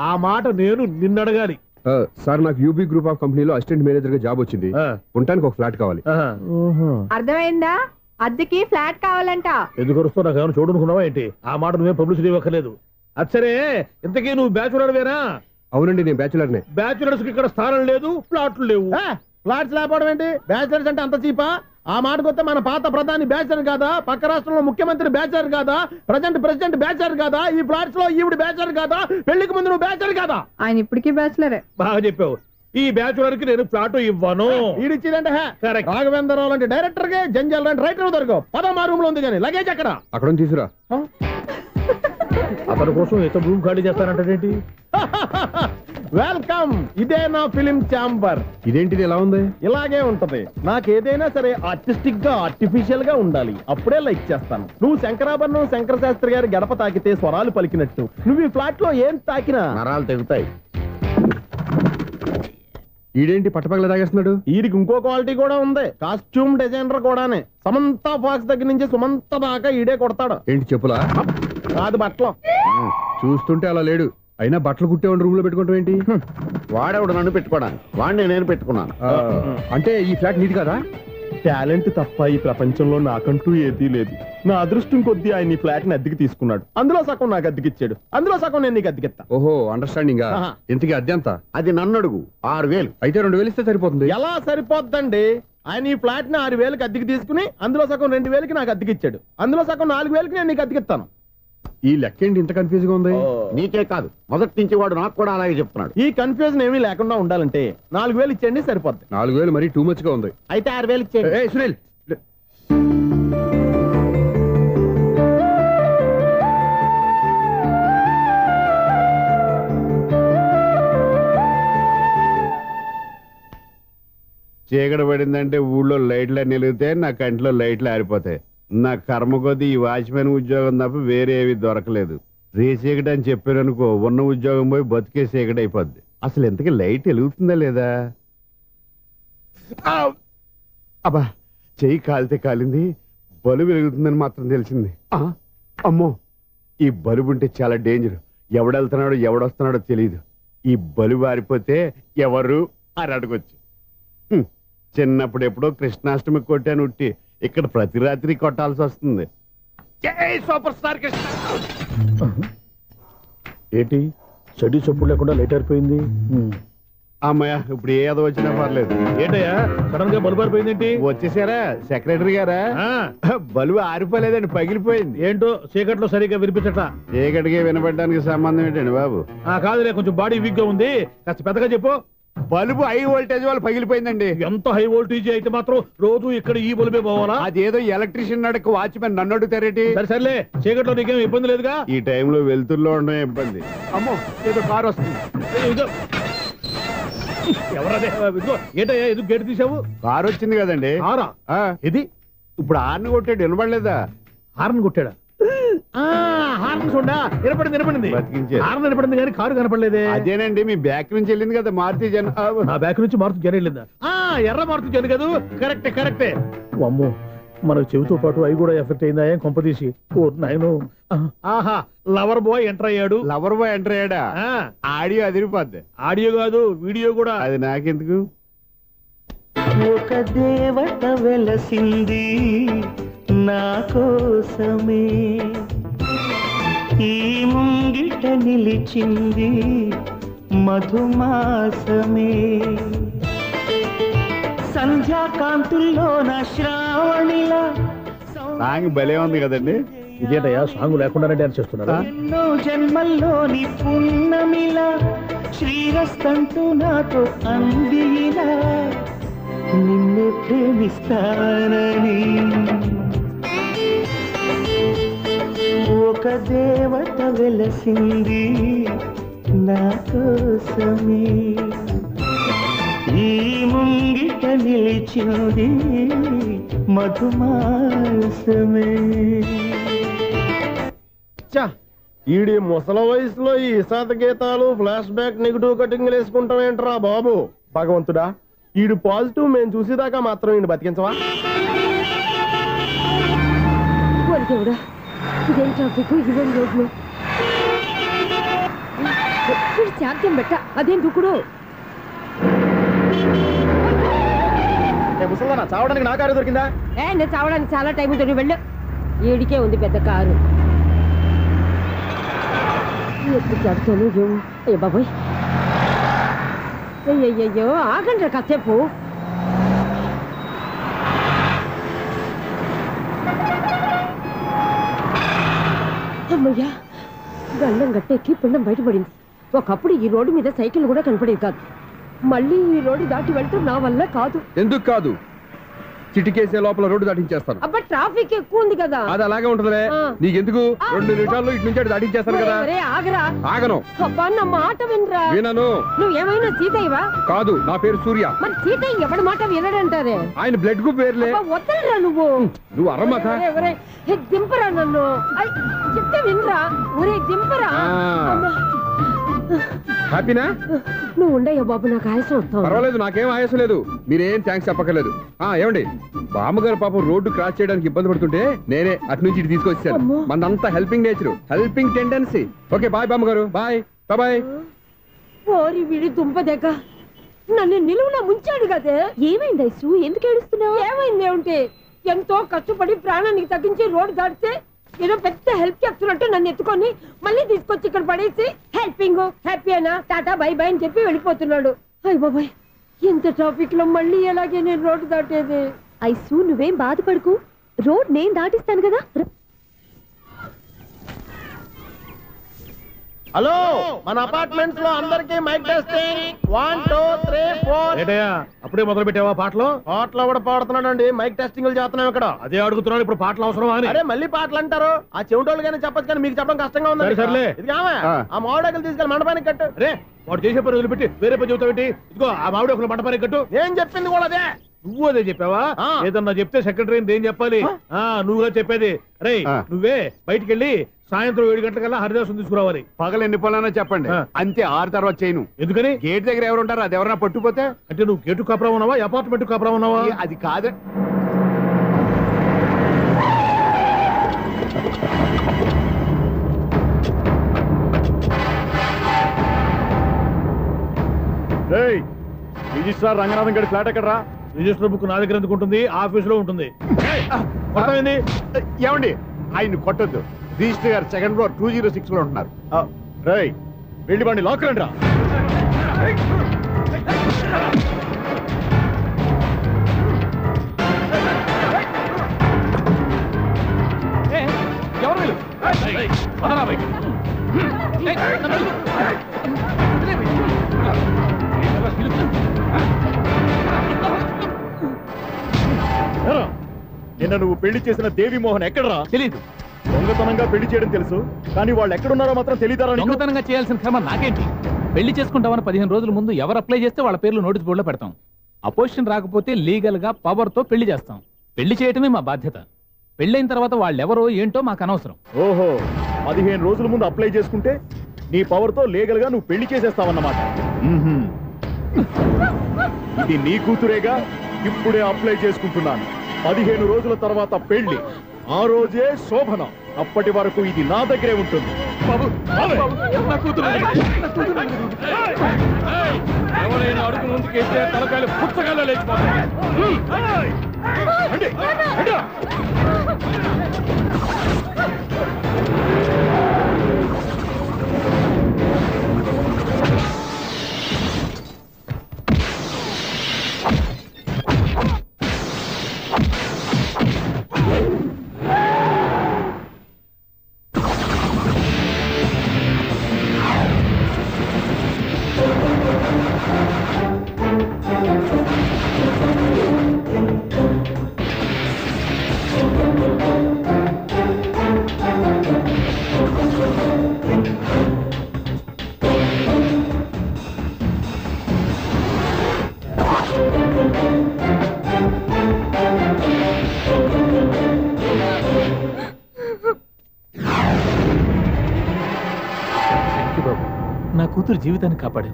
ఆ మాట నేను నిన్ను అడగాలి. సార్, నాకు యూబీ గ్రూప్ ఆఫ్ కంపెనీలో అసిస్టెంట్ మేనేజర్ గా జాబ్ వచ్చింది. ఉండటానికి ఒక ఫ్లాట్ కావాలి. అర్థమైందా? అద్దెకి ఫ్లాట్ కావాలంట. ఎందుకు వస్తావు? నాకు ఏమైనా చూడనుకున్నావా ఏంటి? ఆ మాట నువ్వే పబ్లిసిటీ ఇవ్వక్కర్లేదు. అది సరే, ఇంతకీ నువ్వు బ్యాచులర్ వేరా? అవునండి, నేను బ్యాచులర్నే. బ్యాచులర్స్ కి ఇక్కడ స్థానం లేదు, ఫ్లాట్లు లేవు. ఫ్లాట్స్ లేకపోవడం ఏంటి? బ్యాచులర్స్ అంటే అంత చీపా? ఆ మాటకొస్తే మన పాత ప్రధాని బ్యాచర్ కాదా? పక్క రాష్ట్రంలో ముఖ్యమంత్రి బ్యాచర్ కాదా? ప్రెసిడెంట్ బ్యాచర్ కాదా? ఈ ఫ్లాట్స్ లో ఈవిడ బ్యాచర్ కాదా? పెళ్లికి ముందు నువ్వు బ్యాచర్ కాదా? ఆయన ఇప్పటికీ బ్యాచులరే. బాగా చెప్పావు. ఈ బ్యాచులర్ కి నేను ఫ్లాట్ ఇవ్వను. ఈడిచ్చిందంటే రాఘవేంద్రరావు లాంటి డైరెక్టర్ కి జంజల్ లాంటి రైటర్ దొరకవు. 10వ రూమ్ లో ఉంది కానీ లగేజ్ అక్కడ తీసుకురా. అతని కోసం ఎంత రూమ్ ఖాళీ చేస్తానంటే వెల్కమ్. ఇదే నా ఫిలిం ఛాంబర్. ఇదేంటిది ఎలా ఉంది? ఇలాగే ఉంటది. నాకు ఏదైనా సరే ఆర్టిస్టిక్ గా ఆర్టిఫిషియల్ గా ఉండాలి, అప్పుడే లైక్ చేస్తాను. నువ్వు శంకరాభరణం శంకర శాస్త్రి గారి గడప తాకితే స్వరాలు పలికినట్టు నువ్వు ఈ ఫ్లాట్ లో ఏం తాకినా నరాలు తెగుతాయి. ఈడేంటి పట్టపగల తాగేస్తున్నాడు? వీడికి ఇంకో క్వాలిటీ కూడా ఉంది. కాస్ట్యూమ్ డిజైనర్ కూడానే. సమంత ఫాక్స్ దగ్గర నుంచి సుమంత దాకా ఈడే కొడతాడు. ఏంటి చెప్పులా? కాదు, బట్టలు. చూస్తుంటే అలా లేడు. అయినా బట్టలు కుట్టేవాడిని రూమ్ లో పెట్టుకోవడం ఏంటి? వాడేవాడు నన్ను పెట్టుకోవడానికి, వాడిని నేను పెట్టుకున్నాను. అంటే ఈ ఫ్లాట్ నీది కదా? టాలెంట్ తప్ప ఈ ప్రపంచంలో నాకంటూ ఏదీ లేదు. నా అదృష్టం కొద్దీ ఆయన ఈ ఫ్లాట్ ని అద్దెకి తీసుకున్నాడు. అందులో సగం నాకు అద్దెకిచ్చాడు, అందులో సగం నేను నీకు అద్దెకిస్తా. ఓహో, అండర్స్టాండింగ్. ఇంతకీ అద్దె ఎంత? అది నన్ను అడుగు. 6,000. అయితే 2,000 ఇస్తే సరిపోతుంది. ఎలా సరిపోద్దండి? ఆయన ఈ ఫ్లాట్ ని 6,000కి అద్దెకి తీసుకుని అందులో సగం 2,000కి నాకు అద్దెకిచ్చాడు, అందులో సగం 4,000కి నేను నీకు అద్దెకిస్తాను. ఈ లెక్క ఏంటి ఇంత కన్ఫ్యూజ్ గా ఉంది? నీకే కాదు, మొదటి నుంచి వాడు నాకు కూడా అలాగే చెప్తున్నాడు. ఈ కన్ఫ్యూజన్ ఏమీ లేకుండా ఉండాలంటే 4,000 ఇచ్చేయండి, సరిపోద్ది. 4,000 మరీ టూ మచ్ గా ఉంది. అయితే 6,000 ఇచ్చేయండి. సునీల్, చీకటి పడిందంటే ఊళ్ళో లైట్లు నిలిగితే నా కంటిలో లైట్లు ఆరిపోతాయి. నా కర్మ కొద్దీ ఈ వాచ్మెన్ ఉద్యోగం తప్ప వేరే ఏవి దొరకలేదు. రేసీకటి అని చెప్పారనుకో, ఉన్న ఉద్యోగం పోయి బతికే చీకటి అయిపోద్ది. అసలు ఎంతకీ లైట్ వెలుగుతుందా లేదా? అబ్బా, చెయ్యి కాలితే కాలింది, బలుబు వెలుగుతుందని మాత్రం తెలిసింది. అమ్మో, ఈ బలుబు ఉంటే చాలా డేంజర్. ఎవడెళ్తున్నాడో ఎవడొస్తున్నాడో తెలియదు. ఈ బలుబు ఆరిపోతే ఎవరు అని అడగొచ్చు. చిన్నప్పుడు ఎప్పుడో కృష్ణాష్టమి కొట్టాను ఉట్టి, ఇక్కడ ప్రతి రాత్రి కొట్టాల్సి వస్తుంది. జై సూపర్ స్టార్ కృష్ణ. ఏంటి చెడు చెప్పుడు లేకుండా లేట్ అయిపోయింది? అమ్మయ్య, ఇప్పుడు ఏదో వచ్చినా పర్లేదు. ఏంటయ్యా సడన్ గా బలుబు ఆరిపోయింది? వచ్చేసారా సెక్రటరీ గారా? బలుబు ఆరిపోలేదండి, పగిలిపోయింది. ఏంటో చీకట్లో సరిగ్గా వినిపించట. చీకటికి వినపడడానికి సంబంధం ఏంటండి బాబు? కాదులే, కొంచెం బాడీ వీక్ గా ఉంది, కాస్త పెద్దగా చెప్పు. బల్బు హై వోల్టేజ్ వాళ్ళు పగిలిపోయిందండి. ఎంత హై వోల్టేజ్ అయితే మాత్రం రోజు ఇక్కడ ఈ బల్బే పోవాలా? అదేదో ఎలక్ట్రీషియన్ నడక వాచ్మెన్ నన్ను అడుగుతారేటి? సర్లే, చీకట్లో నీకేం ఇబ్బంది లేదుగా? ఈ టైంలో వెళ్తుల్లో ఉండడం ఇబ్బంది. అమ్మో, ఏదో కారు వస్తుంది. ఎవరదే? ఏంటయ్యా ఎందుకు గేట్ తీసావు? కారు వచ్చింది కదండి. కారా? ఇది ఇప్పుడు హార్న్ కొట్టాడు, వినపడలేదా? హార్న్ కొట్టాడా? హార్న్ చూడా వినపడింది. హార్న్ వినపడింది కానీ కారు కనపడలేదే. అదేనండి, మీ బ్యాక్ నుంచి వెళ్ళింది కదా మారుతి జన్. నా బ్యాక్ నుంచి మారుతి జన్ వెళ్ళిందా? ఎర్ర మారుతి జన్ కదా? కరెక్టే. అమ్మో, మనకు చెవితో పాటు అవి కూడా ఎఫెక్ట్ అయిందా? ఏం కొంపదీసి? ఓ నాయను. ఆహా, లవర్ బాయ్ ఎంటర్ అయ్యాడు. లవర్ బాయ్ ఎంటర్ అయ్యాడా? ఆడియో అదిరిపోద్ది. ఆడియో కాదు, వీడియో కూడా. అది నాకెందుకు? ఒక దేవత వెలసింది నా కోసమే, ఈ ముంగిట నిలిచింది మధుమాసమే, సంధ్యాకాంతుల్లో నా శ్రావణిలా. సాంగ్ భలే ఉంది కదండి. ఇదేటయ్యా సాంగ్ లేకుండానే డాన్స్ చేస్తున్నారా? ఎన్నో జన్మల్లోని పున్నమిలా శ్రీరస్తంటూ నాతో అందిలా, నిన్నే ప్రేమిస్తానని ఒక దేవత వెలసింది నా కోసమే, ఈ ముంగిట నిలిచింది మధుమాసమే. ఈడి ముసల వయసులో ఈ ఇసాత గీతాలు, ఫ్లాష్ బ్యాక్, నెగిటివ్ కటింగ్ వేసుకుంటాం ఏంట్రా బాబు? భగవంతుడా, ఈడు పాజిటివ్ మేము చూసేదాకా మాత్రం ఈయన బతికించవా? ఇదేం ట్రాఫిక్, ఇదేం రోడ్లు, శాంతం పెట్ట, అదేం దుక్కుడు. ముసల్దానా, చావడానికి నా కారు దొరికిందా? నేను చావడానికి చాలా టైం ఉంటుంది, వెళ్ళు. ఏడికే ఉంది పెద్ద కారు. ఎప్పుడు చదువుతాను అయ్యో బాబోయ్. అయ్యయ్యో, ఆగండి కాసేపు. అమ్మయ్యా, గండం గట్టెక్కి పిండం బయటపడింది. ఒకప్పుడు ఈ రోడ్డు మీద సైకిల్ కూడా కనపడేది కాదు. మళ్ళీ ఈ రోడ్డు దాటి వెళ్తూ నా వల్ల కాదు. ఎందుకు కాదు? చిటికేసే లోపల రోడ్డు దాటించేస్తాను. అబ్బా, ట్రాఫిక్ ఎక్కువ ఉంది కదా. అది అలాగే ఉంటదిలే. నీకెందుకు? 2 నిమిషాల్లో ఇటు నుంచి దాటించేస్తాను కదా. ఆగరా. ఆగను. అబ్బా, నా మాట వినరా. వినను. నువ్వేమైనా సీతయ్యవా? కాదు, నా పేరు సూర్య. మరి సీతయ్య ఎవడి మాట వినడంటారే? ఆయన బ్లడ్ గ్రూప్ పేర్లే. వద్దరా నువ్వు. నువ్వు అరమాట. దింపరా నన్ను. చెప్తే వినరా. ఒరే దింపరా. హ్యాపీనా? నువ్వు ఉండయ్యా బాబు, నాకు ఆయాసం వస్తావు. పర్వాలేదు, నాకేం ఆయాసం లేదు. మీరేం థ్యాంక్స్ చెప్పక్కర్లేదు. ఏమండి, బామ్మగారు పాపం రోడ్డు క్రాస్ చేయడానికి ఇబ్బంది పడుతుంటే నేనే అటు నుంచి ఇటు తీసుకొచ్చాను. మనంతా helping nature, helping tendency. Okay bye బామ్మగారు, బాయ్. బాయ్. ఓరి వీడి దుంపదెక్క నన్ను నిలువున ముంచాడు కదే. ఏమైంది ఐసు? ఎందుకు ఏడుస్తున్నావు? ఏమైంది ఏమిటి? ఎంతో కష్టపడి ప్రాణానికి తగ్గించి రోడ్డు దాటితే ఏదో పెద్ద హెల్ప్ చేస్తున్నట్టు నన్ను ఎత్తుకొని మళ్ళీ తీసుకొచ్చి ఇక్కడ పడేసి హెల్పింగ్ హ్యాపీ అయినా టాటా బై బై అని చెప్పి వెళ్ళిపోతున్నాడు. అయ్య బాబాయ్, ఇంత ట్రాఫిక్ లో మళ్ళీ ఎలాగే నేను రోడ్డు దాటేది? ఐసు నువ్వేం బాధపడకు, రోడ్ నేను దాటిస్తాను కదా. హలో, మన అపార్ట్మెంట్స్ లో అందరికి మైక్ టెస్టింగ్ 1 2 3 4. ఏంటయ్యా అప్పుడే మొదలు పెట్టావా పాటలు? పాటలు కూడా పాడుతున్నాడండి, మైక్ టెస్టింగ్ చేస్తున్నాం ఇక్కడ. అదే అడుగుతున్నాను, ఇప్పుడు పాటలు అవసరమా అని. అరే మళ్ళీ పాటలు అంటారు, ఆ చెవిటోళ్ళు కానీ చెప్పచ్చు కానీ మీకు చెప్పడం కష్టంగా ఉంది. సర్లే ఇది ఆ మామిడాకులు తీసుకెళ్ళి మండపానికి కట్టు. అరే వాడు చేసే పని వదిలిపెట్టి వేరే పని చెబుతావు ఏంటి? ఇదిగో ఆ మామిడి ఒకరు మంటపానికి కట్టు. ఏం చెప్పింది కూడా అదే. నువ్వు అదే చెప్పావా? ఏదన్నా చెప్తే సెక్రటరీ ఏం చెప్పాలి? నువ్వుగా చెప్పేది. రే నువ్వే బయటికి వెళ్ళి సాయంత్రం 7 గంటలకల్లా హరిదాసు తీసుకురావాలి. పగలు ఎన్ని పనులైనా చెప్పండి, అంతే 6 తర్వాత చేయను. ఎందుకని? గేట్ దగ్గర ఎవరు ఉంటారు, అది ఎవరన్నా పట్టుపోతే. అంటే నువ్వు గేటు కాపురా ఉన్నావా, అపార్ట్మెంట్ కాపురా ఉన్నావా? అది కాదు. రిజిస్ట్రార్ రంగనాథం గడి ఫ్లాట్ ఎక్కడరా? రిజిస్టర్ బుక్ నా దగ్గర ఎందుకు ఉంటుంది? ఆఫీస్ లో ఉంటుంది. ఏమండి ఆయన కొట్టద్దు, రిజిస్టర్ గారు 2nd floor 206 లో ఉంటున్నారు. రేయ్ వెళ్ళి బండి లాక్ రండి రా. ఎవరు వీళ్ళు? నిన్న నువ్వు పెళ్లి చేసిన దేవి మోహన్ ఎక్కడరా? తెలీదు. దొంగతనంగా పెళ్లి చేయడం తెలుసు, కానీ వాళ్ళు ఎక్కడున్నారో మాత్రం తెలియదారా? దొంగతనంగా చేయాల్సిన క్రమం నాకేంటి? పెళ్లి చేసుకుంటామని 15 రోజుల ముందు ఎవరు అప్లై చేస్తే వాళ్ళ పేర్లు నోటీస్ బోర్డులో పెడతాం. అపోజిషన్ రాకపోతే లీగల్ గా పవర్ తో పెళ్లి చేస్తాం. పెళ్లి చేయటమే మా బాధ్యత. పెళ్ళైన తర్వాత వాళ్ళెవరో ఏంటో మాకు అనవసరం. ఓహో, 15 రోజుల ముందు అప్లై చేసుకుంటే నీ పవర్ తో లీగల్ గా నువ్వు పెళ్లి చేసేస్తావన్నమాట. ఇది నీ కూతురేగా, ఇప్పుడే అప్లై చేసుకుంటున్నాను. 15 రోజుల తర్వాత పెళ్లి, ఆ రోజే శోభన. అప్పటి వరకు ఇది నా దగ్గరే ఉంటుంది. ఎవరైనా అడుగు ముందుకేస్తే తలకాయలు పుచ్చకాయలు లేచిపోతాయి. నా కూతురు జీవితాన్ని కాపాడు.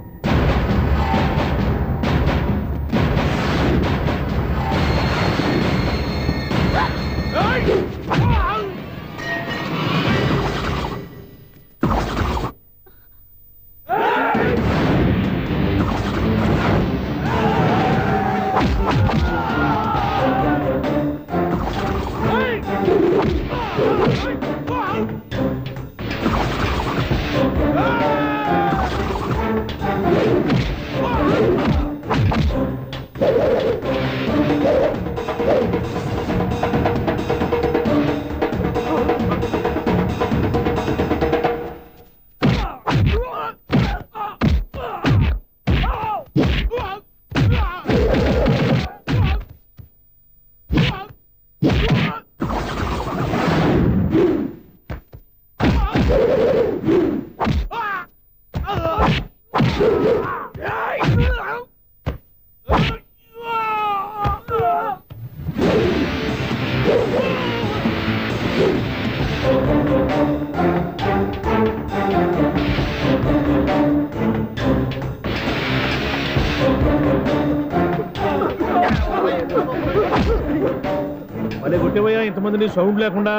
భలే కొట్టేవయ్యా ఇంతమందిని సౌండ్ లేకుండా.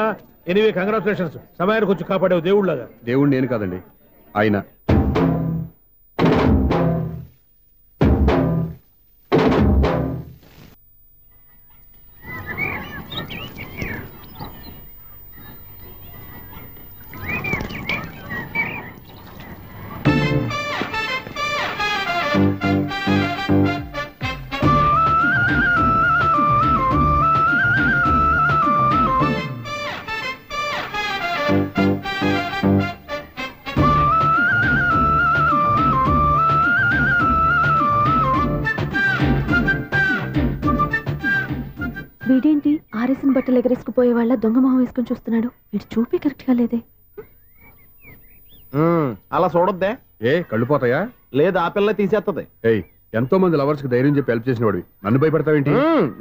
ఎనీవే కంగ్రాచులేషన్స్, సమయానికి వచ్చి కాపాడావు దేవుళ్ళగా. దేవుడు నేను కాదండి, ఆయన. వీడేంటి ఆరేసిన బట్టలు ఎగరేసుకుపోయే వాళ్ళ దొంగ మొహం వేసుకొని చూస్తున్నాడు. వీడు చూపే కరెక్ట్ గా లేదే. అలా చూడొద్దే. ఏ కళ్ళు పోతాయా? లేదు, ఆ పిల్ల తీసేస్తుంది. ఏయ్, ఎంతో మంది లవర్స్ కి ధైర్యం చెప్పి హెల్ప్ చేసిన వాడివి, నన్ను భయపడతావేంటి?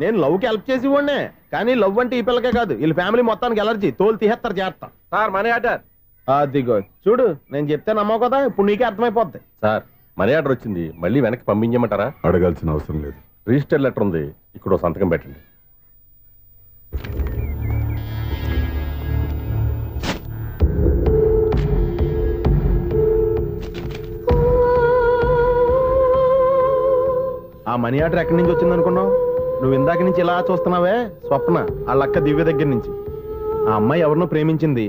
నేను లవ్ కి హెల్ప్ చేసి ఇవ్వండి, కానీ లవ్ అంటే ఈ పిల్లకే కాదు, వీళ్ళ ఫ్యామిలీ మొత్తానికి ఎలర్జీ. తోలు తీసేస్తారు చేస్తా. Sir money order. అదిగో చూడు, నేను చెప్తే నమ్మవు కదా, ఇప్పుడు నీకే అర్థమైపోద్ది. సార్ మనీ ఆర్డర్ వచ్చింది, మళ్ళీ వెనక్కి పంపించమంటారా? అడగాల్సిన అవసరం లేదు. రిజిస్టర్ లెటర్ ఉంది, ఇక్కడ సంతకం పెట్టండి. ఆ మనీ ఆర్డర్ ఎక్కడి నుంచి వచ్చింది అనుకున్నావు? నువ్వు ఇందాక నుంచి ఇలా చూస్తున్నావే, స్వప్న వాళ్ళ అక్క దివ్య దగ్గర నుంచి. ఆ అమ్మాయి ఎవరినో ప్రేమించింది,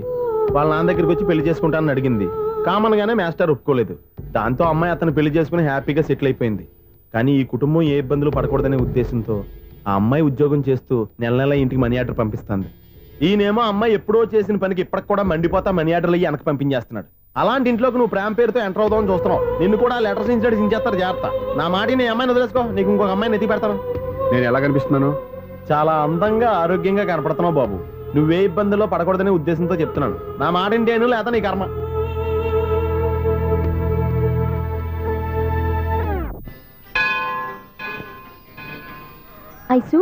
వాళ్ళ నాన్న దగ్గరికి వచ్చి పెళ్లి చేసుకుంటానని అడిగింది. కామన్ గానే మాస్టర్ ఒప్పుకోలేదు. దాంతో అమ్మాయి అతను పెళ్లి చేసుకుని హ్యాపీగా సెటిల్ అయిపోయింది. కానీ ఈ కుటుంబం ఏ ఇబ్బందులు పడకూడదనే ఉద్దేశంతో ఆ అమ్మాయి ఉద్యోగం చేస్తూ నెల నెల ఇంటికి మనీ ఆర్డర్ పంపిస్తుంది. ఈయనేమో అమ్మాయి ఎప్పుడో చేసిన పనికి ఇప్పటికి కూడా మండిపోతా మనీ ఆర్డర్లు అయ్యి వెనక పంపించేస్తున్నాడు. అలాంటి ఇంట్లోకి నువ్వు ప్రేమ పేరుతో ఎంటర్ అవుదామని చూస్తున్నావు. నిన్ను కూడా లెటర్స్ ఇన్సైడ్ సించేస్తారు. జాగ్రత్త. నా మాట నీ అమ్మాయిని వదిలేసుకో, నీకు ఇంకొక అమ్మాయిని ఎత్తి పెడతాను. నేను ఎలా కనిపిస్తున్నాను? చాలా అందంగా ఆరోగ్యంగా కనపడుతున్నావు బాబు. నువ్వే ఇబ్బందుల్లో పడకూడదనే ఉద్దేశంతో చెప్తున్నాను. నా మాట ఏంటేను, లేదా నీ కర్మ. ఐసు,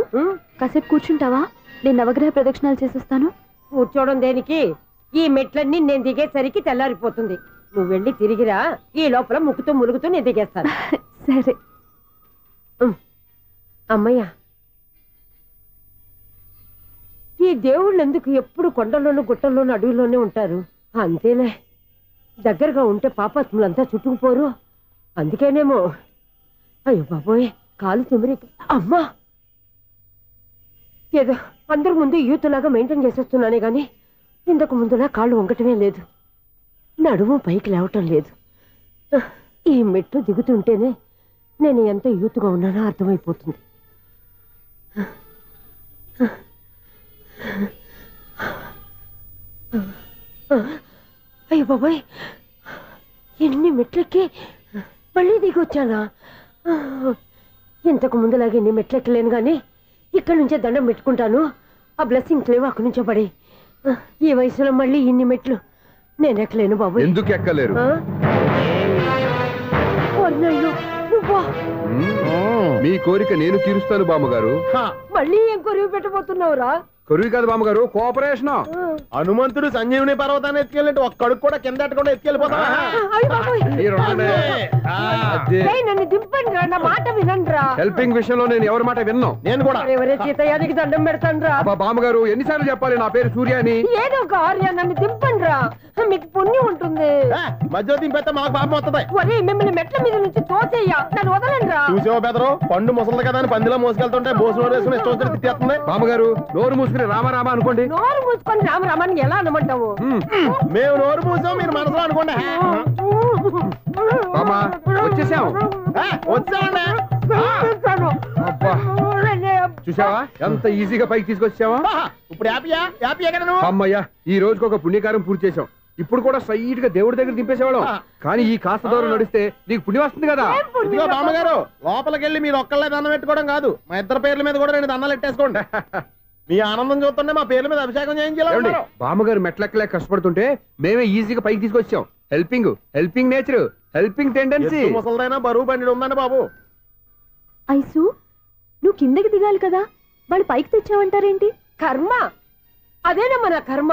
కాసేపు కూర్చుంటావా? నేను నవగ్రహ ప్రదక్షిణాలు చేసేస్తాను. కూర్చోవడం దేనికి? ఈ మెట్లన్నీ నేను దిగేసరికి తెల్లారిపోతుంది. నువ్వు వెళ్ళి తిరిగిరా, ఈ లోపల ముక్కుతూ ములుగుతూ నేను దిగేస్తాను. సరే అమ్మయ్యా. ఈ దేవుళ్ళు ఎందుకు ఎప్పుడు కొండల్లోనూ గుట్టల్లోనూ అడవిలోనే ఉంటారు? అంతేలే, దగ్గరగా ఉంటే పాపాత్ములంతా చుట్టుకుపోరు. అందుకేనేమో. అయ్యో బాబోయ్, కాలు తిమిరి. అమ్మా, ఏదో అందరి ముందు యూత్లాగా మెయింటైన్ చేసేస్తున్నానే గాని ఇంతకు ముందులా కాళ్ళు వంగటమే లేదు, నడుము పైకి లేవటం లేదు. ఈ మెట్లు దిగుతుంటేనే నేను ఎంత యూత్గా ఉన్నానో అర్థమైపోతుంది. అయ్యో బాబాయ్, ఎన్ని మెట్లెక్కి మళ్ళీ దిగొచ్చానా? ఇంతకు ముందులాగే ఎన్ని మెట్లెక్కలేను కానీ ఇక్కడ నుంచే దండం పెట్టుకుంటాను. ఆ బ్లెస్సింగ్స్ లేవు అక్కడి నుంచో పడి. ఈ వయసులో మళ్ళీ ఇన్ని మెట్లు నేను ఎక్కలేను బాబు. ఎందుకు ఎక్కలేరు? మీ కోరిక నేను తీరుస్తాను బామ్మగారు. మళ్ళీ ఏం కొరివి పెట్టబోతున్నావురా? కొరివి కాదు బామ్మగారు, కోఆపరేషన్. హనుమంతుడు సంజీవుని పర్వతాన్ని ఎత్తుకెళ్ళినట్టు ఒక్క అడుగు కూడా కింద ఎట్టకుండా ఎత్తుకెళ్ళిపోతా. నన్ను దింపండి రా, నా మాట వినండి రా. హెల్పింగ్ విషయంలో నేను ఎవరి మాట విన్నాను. నేను కూడా ఎవరే సీతయ్యానికి దండం పెడతాను రా. బామ్మగారు ఎన్నిసార్లు చెప్పాలి నా పేరు సూర్య అని? ఏదో ఒక ఆర్య, నన్ను దింపండి రా, మీకు పుణ్యం ఉంటుంది. మధ్యలో దింపేస్తే మాకు పాపం వస్తుంది. ఒరే, మిమ్మల్ని మెట్ల మీద నుంచి తోసేయ్యా, నన్ను వదలండి రా. చూసావా బెదరు, పండు ముసలి కదా అని పందిలో మోసుకెళ్తుంటే బోసు వేసుకుని ఇష్టం తిట్టేస్తుంది. బామ్మగారు నోరు మూసుకుని రామారామా అనుకోండి. నోరు మూసుకొని రామరామాన్ని ఎలా అనమంటావు? మేము నోరు మూసాం, మీరు మనసులో అనుకోండి. వచ్చేసాం. వచ్చామండి. చూసావా ఎంత ఈజీగా పైకి తీసుకొచ్చావా? ఇప్పుడు అమ్మయ్యా, ఈ రోజుకి ఒక పుణ్యకారం పూర్తి చేసాం. ఇప్పుడు కూడా స్ట్రైట్ గా దేవుడి దగ్గర దింపేసేవాళ్ళం. కానీ ఈ కాస్త దూరం నడిస్తే నీకు పుణ్యం వస్తుంది కదా. ఇదిగో బామ్మగారు, లోపలికి వెళ్ళి మీరు ఒక్కళ్ళే దండం పెట్టుకోవడం కాదు, మా ఇద్దరు పేర్ల మీద కూడా 2 దండాలు పెట్టేసుకోండి. మీ ఆనందం చూస్తుంటే మా పేర్ల మీద అభిషేకం చేయించాలి. బామ్మగారు మెట్లెక్కలే కష్టపడుతుంటే మేమే ఈజీగా పైకి తీసుకొచ్చాం. Helping nature, helping tendency. ముసలిదైనా బరువు బండి ఉందండి బాబు. ఐసు, నువ్వు కిందకి దిగాలి కదా, వాళ్ళు పైకి తెచ్చావంటారేంటి? కర్మ అదేనమ్మా, నా కర్మ.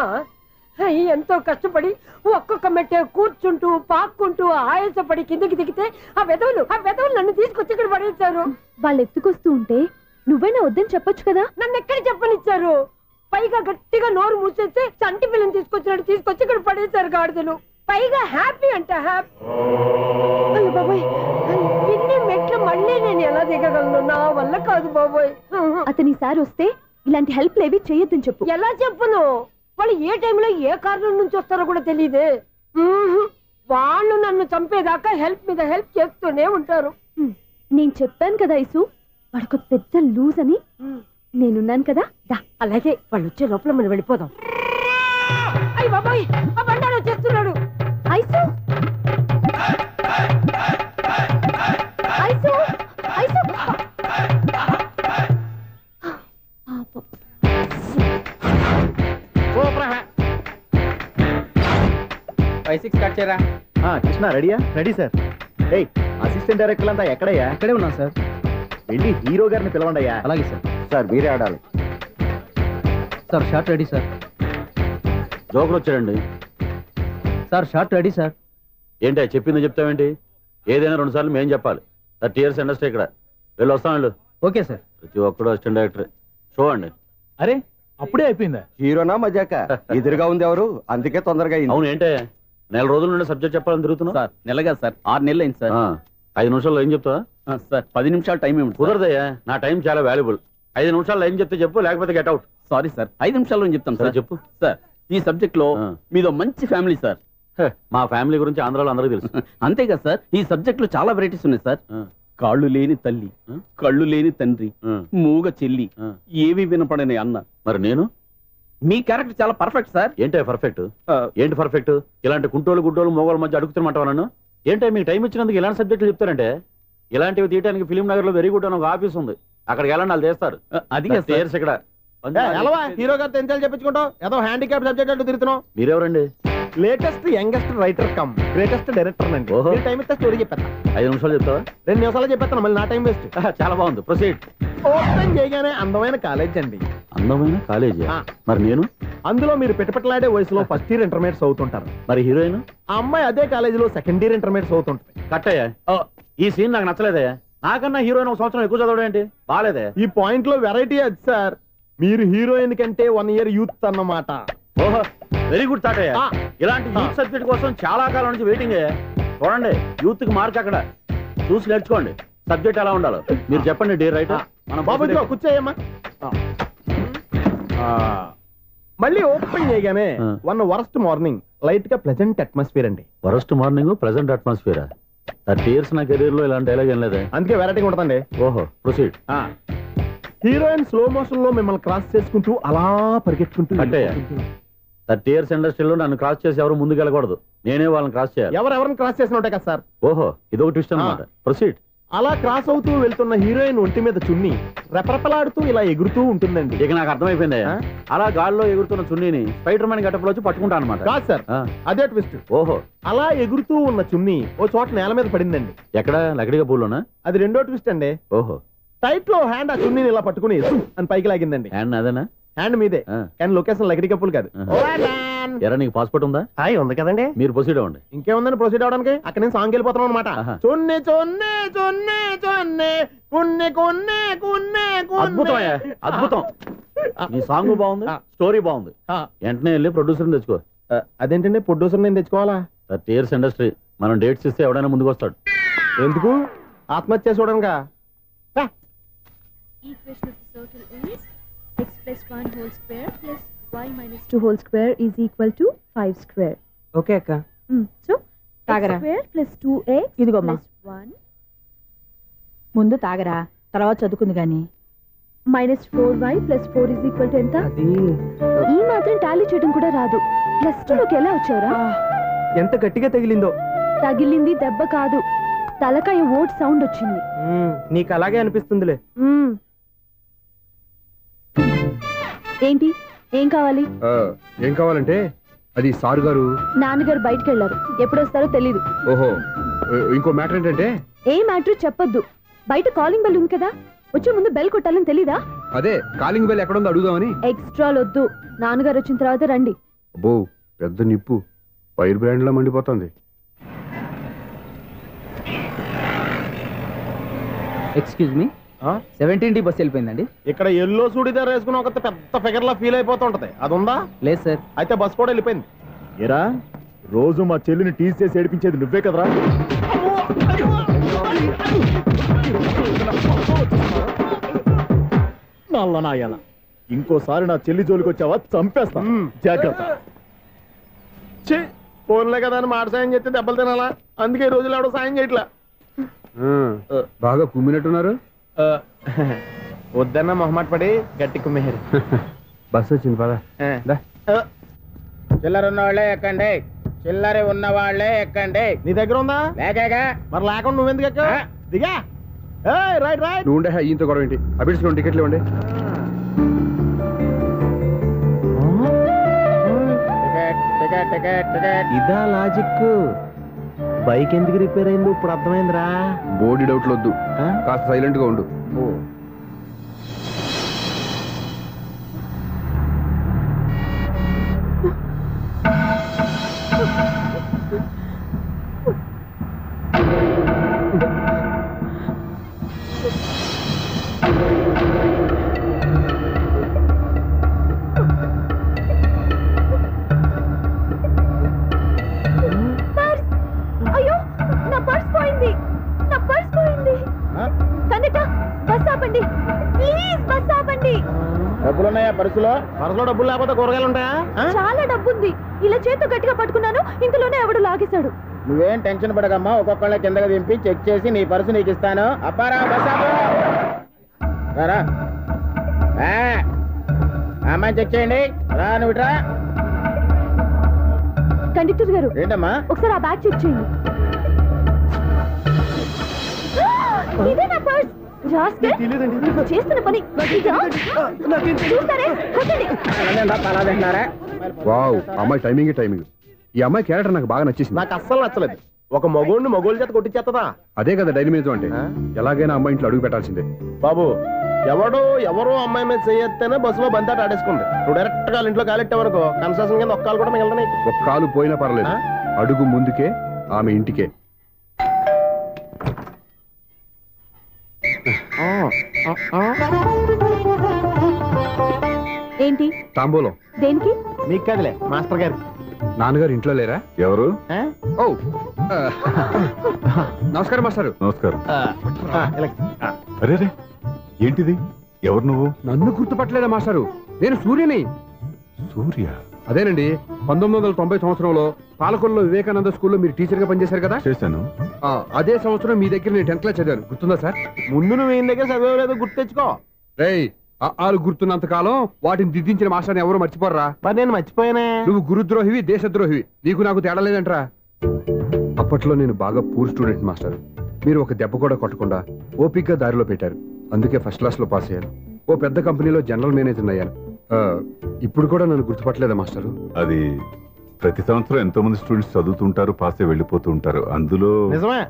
ఎంతో కష్టపడి ఒక్కొక్క మెట్టే కూర్చుంటూ పాక్కుంటూ ఆయాసపడి కిందకి దిగితే ఆ వెధవులు నన్ను తీసుకొచ్చి ఇక్కడ పడేశారు. వాళ్ళు ఎత్తుకొస్తూ ఉంటే నువ్వైనా వద్దని చెప్పొచ్చు కదా. నన్ను ఎక్కడ చెప్పనిచ్చారు? పైగా గట్టిగా నోరు మూసేస్తే చంటి పిల్లని తీసుకొచ్చినట్టు తీసుకొచ్చి ఇక్కడ పడేశారు గాడిదలు. పైగా హ్యాపీ అంట హ్యాపీ. అయ్యో బాబోయ్, ఇన్ని మెట్లు మళ్ళీ నేను ఎలా దిగగలను? నా వల్ల కాదు బాబోయ్. అతని సారి వస్తే ఇలాంటి హెల్ప్ లేవి చేయొద్దని చెప్పు. ఎలా చెప్పును? వాళ్ళు ఏ టైంలో ఏ కారణం నుంచి వస్తారో కూడా తెలియదే. వాళ్ళు నన్ను చంపేదాకా హెల్ప్ మీద హెల్ప్ చేస్తూనే ఉంటారు. నేను చెప్పాను కదా ఐసు, వాడొక పెద్ద లూజ్ అని. నేనున్నాను కదా. అలాగే వాళ్ళు వచ్చే లోపల మనం వెళ్ళిపోదాం. అయ్య బాబాయ్, ఆ బండారు వచ్చేస్తున్నాడు. Ice, ice, ice. 5-6 కట్ చేయరా. కృష్ణ రెడీయా? Ready sir. ఏయ్ అసిస్టెంట్ డైరెక్టర్ అంతా ఎక్కడయ్యా? ఇక్కడే ఉన్నాం సార్. వెళ్ళి హీరో గారిని పిలవండి అయ్యా. అలాగే సార్. సార్ మీరే ఆడాలి. Sir shot ready sir. Joker వచ్చాడండి. Sir shot ready sir. ఏంటి చెప్పింది చెప్తావేంటి? ఏదైనా 2 సార్లు మేము చెప్పాలి. 30 years ఇండస్ట్రీ ఇక్కడ. వెళ్ళి వస్తాం వెళ్ళు. Okay sir. ప్రతి ఒక్కడు అసిస్టెంట్ డైరెక్టర్. చూడండి. అరే అప్పుడే అయిపోయిందా? హీరోనా మజాక? ఎదురుగా ఉంది ఎవరు, అందుకే తొందరగా అయింది. అవును ఏంటే 4 రోజుల నుండి సబ్జెక్ట్ చెప్పాలని తిరుగుతున్నావు? సార్ నెలగా సార్ 6 నెలలు అయింది సార్. 5 నిమిషాల్లో ఏం చెప్తావా? సార్ 10 నిమిషాలు టైం ఏమిటి? కుదరదయ్యా, నా టైం చాలా వాల్యుబుల్. 5 నిమిషాల్లో ఏం చెప్తే చెప్పు, లేకపోతే గెట్ అవుట్. సారీ సార్, 5 నిమిషాల్లో చెప్తాను సార్. చెప్పు సార్. ఈ సబ్జెక్ట్ లో మీదో మంచి ఫ్యామిలీ సార్. మా ఫ్యామిలీ గురించి ఆంధ్రాలో అందరికీ తెలుసు. అంతేగా సార్, ఈ సబ్జెక్ట్ లో చాలా వెరైటీస్ ఉన్నాయి సార్. కాళ్ళు లేని తల్లి, కళ్ళు లేని తండ్రి, మూగ చెల్లి, ఏవి వినపడని అన్న. మరి నేను? మీ క్యారెక్టర్ చాలా పర్ఫెక్ట్ సార్. ఏంటే పర్ఫెక్ట్? ఏంటి పర్ఫెక్ట్? ఇలాంటి కుంటోలు గుడ్డోలు మోగోళ్ళ మధ్య అడుగుతున్నమాట నన్ను. ఏంటంటే మీకు టైం ఇచ్చినందుకు ఇలాంటి సబ్జెక్టులు చెప్తారంటే, ఇలాంటివి తీయడానికి ఫిలిం నగర్ లో వెరీ గుడ్ అని ఒక ఆఫీస్ ఉంది, అక్కడికి వెళ్ళండి వాళ్ళు చేస్తారు. అది ఇక్కడ హీరో గారితో ఎంత చెప్పించుకుంటావు? ఏదో హ్యాండిక్యాప్ సబ్జెక్ట్ అంటూ తిరుగుతున్నావు. మీరెవరండి? Latest youngest writer cum greatest director అండి. టైం ఇస్తే స్టోరీ చెప్పేస్తా. 5 నిమిషాలు చెప్తావా? 2 నిమిషాలు చెప్పేస్తాను, మళ్ళీ నా టైం వేస్ట్. చాలా బాగుంది, ప్రొసీడ్. ఓపెన్ చేయగానే అందమైన కాలేజ్ అండి. అందమైన కాలేజీ? మరి నేను? అందులో మీరు పెట్టుపట్లాడే వయసులో ఫస్ట్ ఇయర్ ఇంటర్మీడియట్స్ అవుతుంటారు. మరి హీరోయిన్? ఆ అమ్మాయి అదే కాలేజీలో సెకండ్ ఇయర్ ఇంటర్మీడియట్స్ అవుతుంటుంది. కట్టయ్యా, ఈ సీన్ నాకు నచ్చలేదయ్యా. నాకన్నా హీరోయిన్ 1 సంవత్సరం ఎక్కువ చదవడం ఏంటి? బాగాలేదే. ఈ పాయింట్ లో వెరైటీ అది సార్. మీరు హీరోయిన్ కంటే 1 year యూత్ అన్నమాట. ఓహో, వెరీ గుడ్ థాట్ అయ్యా. ఇలాంటి యూత్ సబ్జెక్ట్ కోసం చాలా కాలం నుంచి వెయిటింగ్. చూడండి, యూత్ కి మార్క్ అక్కడ చూసి నేర్చుకోండి. సబ్జెక్ట్ ఎలా ఉండాలో మీరు చెప్పండి. డే రైటర్ బాబు కూర్చోయమ్మా. మళ్ళీ ఓపెన్ చేయగానే 1 వరస్ట్ మార్నింగ్, లైట్ గా ప్లెజెంట్ అట్మాస్ఫియర్ అండి. Worst morning, pleasant atmosphere. 30 years నా కెరీర్ లో ఇలాంటి డైలాగ్ ఏం లేదే. అందుకే వెరైటీగా ఉంటుందండి. ఓహో, ప్రొసీడ్. హీరోయిన్ స్లో మోషన్ లో మిమ్మల్ని క్రాస్ చేసుకుంటూ అలా పరిగెట్టుకుంటూ 30 years ఇండస్ట్రీలో నన్ను క్రాస్ చేసి ఎవరు ముందుకు వెళ్ళకూడదు, నేనే వాళ్ళని క్రాస్ చేయాలి. ఎవరెవరిని క్రాస్ చేసిన ఉంటాయి కదా సార్. ఓహో, ఇదొక ట్విస్ట్ అన్నమాట. ప్రొసీడ్. అలా క్రాస్ అవుతూ వెళ్తున్న హీరోయిన్ ఒంటి మీద చున్ని రెపరెపలాడుతూ ఇలా ఎగురుతూ ఉంటుందండి. ఇక నాకు అర్థమైపోయింది. అలా గాల్లో ఎగురుతున్న చున్నీని స్పైడర్ మ్యాన్ గెటప్ లో వచ్చి పట్టుకుంటా అనమాట. కాదు సార్, అదే ట్విస్ట్. ఓహో, అలా ఎగురుతూ ఉన్న చున్ని ఓ చోట నేల మీద పడిందండి. ఎక్కడ? లకడిగా పూలోనా? అది రెండో ట్విస్ట్ అండి. ఓహో, టైట్ లో హ్యాండ్ ఆ చున్నీని ఇలా పట్టుకుని అని పైకి లాగిందండి. హ్యాండ్ అదేనా? హ్యాండ్ మీదే, కానీ లొకేషన్ లకడి కప్పులు కాదు. ఎరా, నీకు పాస్పోర్ట్ ఉందా? ఉంది కదండి. మీరు ప్రొసీడ్ అవ్వండి. ఇంకేముందని ప్రొసీడ్ అవడానికి? అక్కడ నేను సాంగ్ వెళ్ళిపోతున్నాం అనమాట. చొన్నే చొన్నే చొన్నే చొన్నే కున్నే కున్నే కున్నే. అద్భుతం, అద్భుతం. నీ సాంగ్ బాగుంది, స్టోరీ బాగుంది. వెంటనే వెళ్ళి ప్రొడ్యూసర్ తెచ్చుకో. అదేంటండి ప్రొడ్యూసర్ నేను తెచ్చుకోవాలా? 30 years ఇండస్ట్రీ, మనం డేట్స్ ఇస్తే ఎవడైనా ముందుకు వస్తాడు. ఎందుకు? ఆత్మహత్య చూడనుగా. Equation of the circle is x plus 1 whole square plus y minus 2 whole square is equal to 5 square. Okay అక్క. So తాగరా. x square plus 2x ఇదిగోమ్మా. plus 1 ముందు తాగరా, తర్వాత చదువుకుంది గాని. minus 4y plus 4 is equal to ఎంత? ఈ మాత్రం టాలీ చేయడం కూడా రాదు. ప్లస్ 2 లోకి ఎలా వచ్చారా? ఎంత గట్టిగా తగిలిందో. తగిలింది దెబ్బ కాదు, తలకాయ ఓట్ సౌండ్ వచ్చింది. నీకు అలాగే అనిపిస్తుందిలే. ఏంటి, ఏం కావాలి? ఏం కావాలంటే అది సారు గారు నాన్నగారు బయటకు వెళ్ళారు, ఎప్పుడొస్తారో తెలీదు. ఓహో, ఇంకో మ్యాటర్ ఏంటంటే ఏ మ్యాటర్ చెప్పొద్దు. బయట కాలింగ్ బెల్ ఉంది కదా, వచ్చే ముందు బెల్ కొట్టాలని తెలీదా? అదే కాలింగ్ బెల్ ఎక్కడుందో అడుగుదామని. ఎక్స్ట్రా వద్దు, నాన్నగారు వచ్చిన తర్వాత రండి. అబ్బో, పెద్ద నిప్పు, ఫైర్ బ్రాండ్ లా మండిపోతుంది. ఎక్స్క్యూజ్ మీ, 17D బస్ వెళ్ళిపోయిందండి. ఇక్కడ ఎల్లో చూడిదార్ వేసుకుని ఒక పెద్ద ఫిగర్ లా ఫీల్ అయిపోతుంటది, అది ఉందా? లేదు సార్. అయితే బస్ కూడా వెళ్ళిపోయింది. ఏరా, రోజు మా చెల్లిని టీస్ చేసి ఏడిపించేది నువ్వే కదరా? నల్ల నాయాల, ఇంకోసారి నా చెల్లి జోలికి వచ్చావా చంపేస్తా, జాగ్రత్త. ఫోన్లే కదా అని మాట సాయం చేస్తే దెబ్బలు తినాలా, అందుకే ఈ రోజులు ఎవడో సాయం చేయట్లా. బాగా కుమ్మినట్టున్నారు. వద్దన్న మొహమాట పడి గట్టి కుమ్మేరు. బస్ వచ్చింది పద. చిల్లర ఉన్న వాళ్ళే ఎక్కండి, చిల్లర ఉన్న వాళ్ళే ఎక్కండి. నీ దగ్గర ఉందా? లేకగా. మరి లేకుండా నువ్వెందుకు ఎక్క? దిగా. Right right. నువ్వు ఉండే ఈయంతో గొడవ ఏంటి? అభిడ్చుకోండి, టికెట్లు ఇవ్వండి. టికెట్ టికెట్ ఇదా లాజిక్. బైక్ ఎందుకు రిపేర్ అయిందో ఇప్పుడు అర్థమైందిరా. బోడీ డౌట్లు వద్దు, కాస్త సైలెంట్ గా ఉండు. అయ్యో, నా పర్స్ పోయింది. నా పర్స్ పోయింది. కండక్టర్, బస్ ఆపండి ప్లీజ్, బస్ ఆపండి. డబ్బులున్నాయా పర్సులో? పర్సులో డబ్బులు లేకపోతే కూరగాయలు ఉంటాయా? చాలా డబ్బుంది. ఇలా చేత్తో గట్టిగా పట్టుకున్నాను, ఇంతలోనే ఎవడు లాగేశాడు. నువ్వేం టెన్షన్ పడకమ్మా, ఒక్కొక్కళ్ళ కిందకి దింపి చెక్ చేసి నీ పర్సు నీకు ఇస్తాను. అప్పారా బస్ ఆపు. రారా అమ్మాయి చెక్ చేయండి. రా నువ్వు ఇట్రా. కండక్టర్ గారు ఏంటమ్మా? ఒకసారి ఆ బ్యాగ్ చెక్ చేయండి. ఇదే నా పర్స్. చేస్తున్న పని చూస్తారే. వావ్, అమ్మాయి టైమింగ్ టైమింగ్. ఈ అమ్మాయి క్యారెక్టర్ నాకు బాగా నచ్చేసింది. నాకు అస్సలు నచ్చలేదు. ఒక మగోడిని మగోళ్ళ చేత కొట్టించేస్తుందా? అదే కదా డైనమిజం అంటే. ఎలాగైనా అమ్మాయి ఇంట్లో అడుగు పెట్టాల్సిందే. బాబు, ఎవరో అమ్మాయి మీద చేయొత్తేనే బస్సులో బంతాట ఆడేసుకుంది. నువ్వు డైరెక్ట్ గా ఇంట్లో కాలెట్టావనుకో కన్సెషన్ కింద ఒక్క కాలు కూడా మిగలదు. ఒక కాలు పోయినా పర్లేదు, అడుగు ముందుకే, ఆమె ఇంటికే. ఏంటి తాంబూలం? దేనికి? మీకు కదలే, మాస్టర్ గారు. నాన్నగారు ఇంట్లో లేరా? ఎవరు? ఓ నమస్కారం మాస్టారు. నమస్కారం. అరే ఏంటిది? ఎవరు నువ్వు? నన్ను గుర్తుపట్టలేదా మాస్టారు? నేను సూర్యని. సూర్య? అదేనండి, 1990 సంవత్సరంలో పాలకొల్లో వివేకానంద స్కూల్లో మీరు టీచర్ గా పనిచేశారు కదా? చేశాను. అదే సంవత్సరం మీ దగ్గర నేను 10th క్లాస్ చదివాను, గుర్తుందా సార్? ముందు నువ్వు ఈయన దగ్గర చదవలేదు, గుర్తు తెచ్చుకో. రేయ్, ఆలు గుర్తున్నంత కాలం వాటిని దిద్దించిన మాస్టర్ని ఎవరు మర్చిపోర్రా? మరి నేను మర్చిపోయానే. నువ్వు గురుద్రోహివి, దేశద్రోహివి. నీకు నాకు తేడా లేదంట్రా. అప్పట్లో నేను బాగా పూర్ స్టూడెంట్ మాస్టర్. మీరు ఒక దెబ్బ కూడా కొట్టకుండా ఓపిక్గా దారిలో పెట్టారు. అందుకే ఫస్ట్ క్లాస్ లో పాస్ అయ్యాను. ఓ పెద్ద కంపెనీలో జనరల్ మేనేజర్ అయ్యాను. ఇప్పుడు కూడా నన్ను గుర్తుపట్టలేదా మాస్టరు? అది ప్రతి సంవత్సరం ఎంతో మంది స్టూడెంట్స్ చదువుతుంటారు, పాస్ అయి వెళ్ళిపోతూ ఉంటారు. అందులో నిజమే,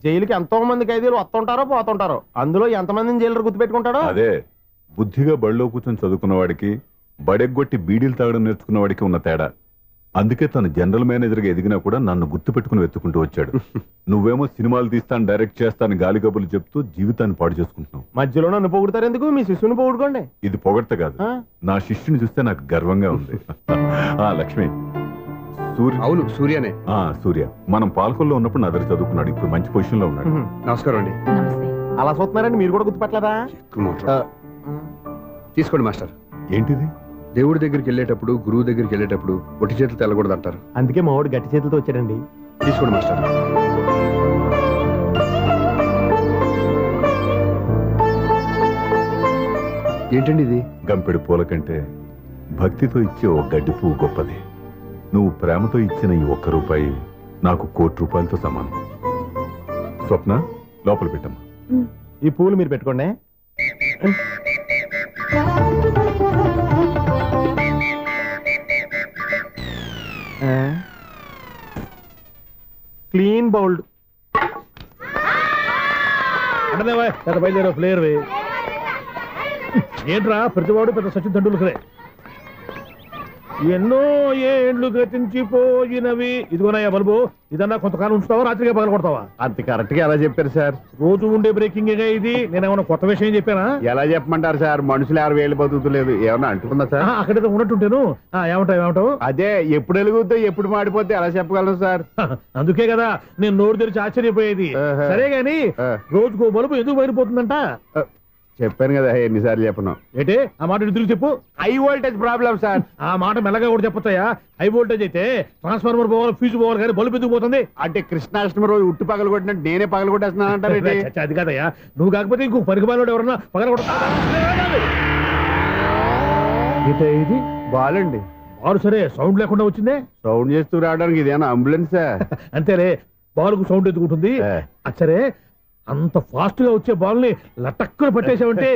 జైలుకి ఎంతో మంది ఖైదీలు వస్తుంటారో పోతుంటారో. అందులో ఎంతమందిని జైలు గుర్తు పెట్టుకుంటాడో. అదే బుద్ధిగా బడిలో కూర్చొని చదువుకున్న వాడికి, బడెగ్గొట్టి బీడీలు తాగడం నేర్చుకున్న వాడికి ఉన్న తేడా. అందుకే తను జనరల్ మేనేజర్ గా ఎదిగినా కూడా నన్ను గుర్తు పెట్టుకుని వెతుకుంటూ వచ్చాడు. నువ్వేమో సినిమాలు తీస్తాను, డైరెక్ట్ చేస్తాను గాలి కబుర్లు చెప్తూ జీవితాన్ని పాడు చేసుకుంటున్నావు. మధ్యలో నన్ను పొగుడతారు ఎందుకు? మీ శిష్యుని పొగుడుకోండి. ఇది పొగడ్త కాదు, నా శిష్యుని చూస్తే నాకు గర్వంగా ఉంది. లక్ష్మి, సూర్య. అవును, సూర్యనే. సూర్య మనం పాలకొల్లో ఉన్నప్పుడు నా దగ్గర చదువుకున్నాడు. ఇప్పుడు మంచి పొజిషన్ లో ఉన్నాడు. నమస్కారం అండి. అలా చూస్తున్నారండి, మీరు కూడా గుర్తుపట్టలేదా? తీసుకోండి మాస్టర్. ఏంటిది? దేవుడి దగ్గరికి వెళ్ళేటప్పుడు, గురువు దగ్గరికి వెళ్ళేటప్పుడు ఒట్టి చేతులతో వెళ్ళకూడదు అంటారు. అందుకే మావాడు గట్టి చేతులతో వచ్చాడండి. తీసుకోండి మాస్టర్. ఏంటండి ఇది? గంపెడు పూల కంటే భక్తితో ఇచ్చే ఒక గడ్డి పువ్వు గొప్పది. నువ్వు ప్రేమతో ఇచ్చిన ఈ ₹1 నాకు ₹1,00,00,000 సమానం. స్వప్న, లోపల పెట్టమ్మా. ఈ పూలు మీరు పెట్టుకోండి. Clean bowled. అంటే బయలుదేరా ప్లేయర్. ఏంట్రా ప్రతివాడు పెద్ద సచిన్ తెండూల్కరే. ఎన్నో ఏండ్లు గతించిపోయినవి. ఇదిగోనయ్యా బల్బు, ఇదన్నా కొంతకాలం ఉంచుతావా, రాత్రిగా పగల కొడతావా? అంత కరెక్ట్ గా ఎలా చెప్పారు సార్? రోజు ఉండే బ్రేకింగ్ ఇది. నేనేమన్నా కొత్త విషయం చెప్పానా? ఎలా చెప్పమంటారు సార్? మనుషులు 60 ఏళ్ళు బతుకుతలేదు. ఏమన్నా అంటుందా సార్? అక్కడైతే ఉన్నట్టుంటాను. ఏమంటావు? అదే ఎప్పుడు వెలుగుద్దో ఎప్పుడు మాడిపోతే ఎలా చెప్పగలను సార్? అందుకే కదా నేను నోరు తెరిచి ఆశ్చర్యపోయేది. సరే గాని రోజుకో బల్బు ఎందుకు బయలుపోతుందంట? చెప్పాను కదా ఎన్నిసార్లు చెప్పను. ఏంటి ఆ మాట తిరిగి చెప్పు. High voltage problem sir. ఆ మాట మెల్లగా కూడా చెప్పొచ్చాయా? హై వోల్టేజ్ అయితే ట్రాన్స్ఫార్మర్ పోవాలి, ఫ్యూజ్ పోవాలి, కానీ బల్బు ఎందుకు పోతుంది? అంటే కృష్ణాష్టమి రోజు ఉట్టు పగలు కొట్టినట్టు నేనే పగలు కొట్టేస్తున్నానంటారు. అది కాదయ్యా, నువ్వు కాకపోతే ఇంకో పరిగబాలు ఎవరన్నా పగల కొట్ట. ఇది బాలండి. బాలు సరే, సౌండ్ లేకుండా వచ్చిందే. సౌండ్ చేస్తూ రావడానికి ఇదేనా అంబులెన్సా? అంతేలే, బాలుకు సౌండ్ ఎందుకుంటుంది. సరే, అంత ఫాస్ట్ గా వచ్చే బాల్ ని లటక్కున పట్టేసావంటే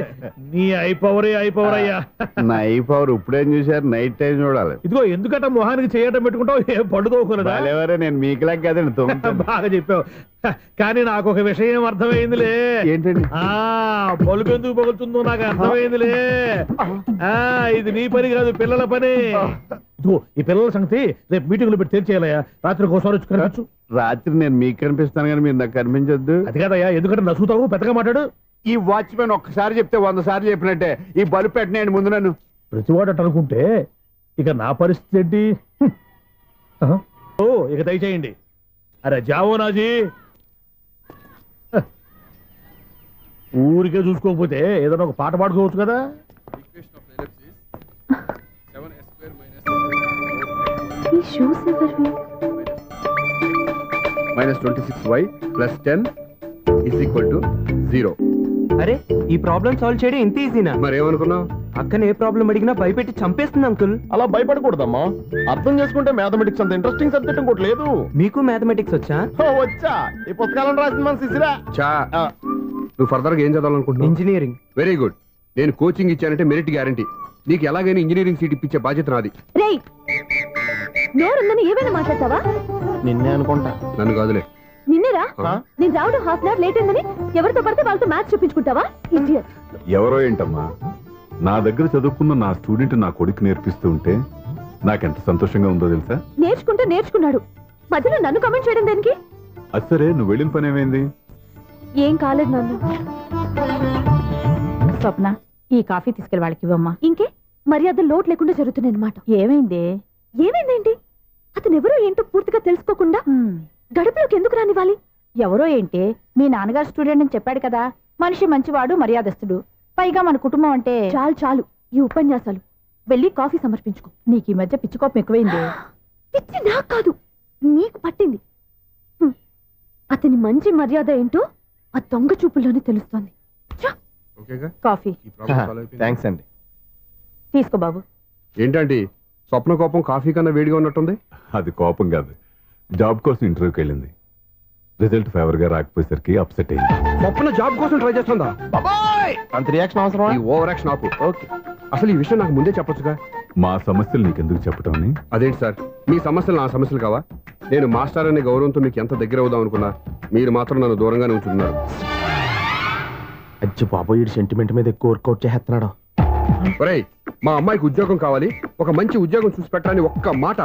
నీ ఐపవరే ఐపవర్ అయ్యా. నా ఐపవర్ ఇప్పుడేం చూసారు, నైట్ టైం చూడాలి. ఇదిగో ఎందుకట మొహానికి చేయటం పెట్టుకుంటావు, ఏం పడుకోకూడదా? నేను మీకులాగా కదండి. బాగా చెప్పావు. కానీ నాకు ఒక విషయం అర్థమైందిలే. ఏంటండి? బలుపు ఎందుకు పగులుతుందో నాకు అర్థమైందిలే. ఇది నీ పని కాదు, పిల్లల పని. ఇదిగో ఈ పిల్లల సంగతి రేపు మీటింగ్ లో పెట్టి తెరిచేయాలయ్యా. రాత్రి ఒకసారి వచ్చి కనిపించు. రాత్రి నేను మీకు కనిపిస్తాను కానీ మీరు నాకు కనిపించొద్దు. అది కాదయ్యా, ఎందుకంటే నసుగుతావు, పెద్దగా మాట్లాడు. ఈ వాచ్మెన్ ఒక్కసారి చెప్తే 100 సార్లు చెప్పినట్టే. ఈ బల్బు పెట్టినాయండి ముందు నన్ను. ప్రతివాడట అనుకుంటే ఇక నా పరిస్థితి ఏంటి? ఓ ఇక దయచేయండి. అరే జావో నాజీ, ఊరికే చూసుకోకపోతే ఏదైనా ఒక పాట పాడుకోవచ్చు కదా. -26y + 10 = 0. అరే ఈ ప్రాబ్లం సాల్వ్ చేయడం ఇంత ఈజీనా? మరేమనుకున్నావు? అక్కనే ఏ ప్రాబ్లం అడిగినా భయపెట్టి చంపేస్తుంది అంకుల్. అలా భయపడకూడదమ్మా. అర్థం చేసుకుంటే మ్యాథమెటిక్స్ అంత ఇంట్రెస్టింగ్ సబ్జెక్ట్ ఇంకోటి లేదు. మీకు మ్యాథమెటిక్స్ వచ్చా? వచ్చా. ఈ పుస్తకాలను రాసింది మన శిశిరా. నువ్వు ఫర్దర్ గా ఏం చదవాలనుకుంటున్నావు? ఇంజనీరింగ్. Very good. నేను కోచింగ్ ఇచ్చానంటే మెరిట్ గ్యారంటీ. నీకు ఎలాగైనా ఇంజనీరింగ్ సీట్ ఇప్పించే బాధ్యత నాది. రేయ్ నోరుందని ఏమైనా మాట్లాడతావా? నిన్నే అనుకుంటా. నన్ను కాదులే. నిన్నేరా? నేను రావడం హాఫ్ అన్ అవర్ లేట్ అయిందని ఎవరితో పడితే వాళ్ళతో మ్యాథ్స్ చూపించుకుంటావా? ఇడియట్. ఎవరో ఏంటమ్మా, నా దగ్గర చదువుకున్న నా స్టూడెంట్ నా కొడుకు నేర్పిస్తూ ఉంటే నాకెంత సంతోషంగా ఉందో తెలుసా? నేర్చుకుంటే నేర్చుకున్నాడు, మధ్యలో నన్ను కమెంట్ చేయడం దేనికి? అది సరే, నువ్వు వెళ్ళిన పని ఏమైంది? ఏం కాలేదు నన్ను. స్వప్న, ఈ కాఫీ తీసుకెళ్ళి వాళ్ళకి ఇవ్వమ్మా. ఇంకే మర్యాద లోటు లేకుండా జరుగుతుంది అనమాట. ఏమైంది? ఏమైందేంటి? అతను ఎవరో ఏంటో పూర్తిగా తెలుసుకోకుండా గడుపులోకి ఎందుకు రానివ్వాలి? ఎవరో ఏంటి, మీ నాన్నగారు స్టూడెంట్ అని చెప్పాడు కదా. మనిషి మంచివాడు, మర్యాదస్తుడు. పైగా మన కుటుంబం అంటే. చాలు చాలు ఈ ఉపన్యాసాలు. వెళ్ళి కాఫీ సమర్పించుకో. నీకు ఈ మధ్య పిచ్చుకోపం ఎక్కువైంది. పిచ్చి నాకు కాదు, నీకు పట్టింది. అతని మంచి మర్యాద ఏంటో ఆ దొంగ చూపుల్లోనే తెలుస్తోంది. కాఫీ. థ్యాంక్స్ అండి. తీసుకో బాబు. ఏంటంటే స్వప్న కోపం కాఫీ కన్నా వేడిగా ఉన్నట్టుంది. అది కోపం కాదు, జాబ్ కోసం ఇంటర్వ్యూకి వెళ్ళింది. రిజల్ట్ ఫేవర్ గా రాకపోయేసరికి అప్సెట్ అయింది. స్వప్న జాబ్ కోసం ట్రై చేస్తుందా? అంత రియాక్షన్ అవసరం? ఈ ఓవర్ యాక్షన్ ఆపు. ఓకే, అసలు ఈ విషయం నాకు ముందే చెప్పొచ్చుగా. మా సమస్యలు నీకెందుకు చెప్పటం? అదేంటి సార్, మీ సమస్యలు నా సమస్యలు కావా? నేను మాస్టర్ అనే గౌరవంతో మీకు ఎంత దగ్గర అవుదాం అనుకున్నా, మీరు మాత్రం నన్ను దూరంగానే ఉంచుతున్నారు. అచ్చి బాబోయ్, సెంటిమెంట్ మీద ఎక్కువ వర్కౌట్ చేస్తున్నాడు. ఒరేయ్, మా అమ్మాయికి ఉద్యోగం కావాలి, ఒక మంచి ఉద్యోగం చూసి పెట్టాలని ఒక్క మాట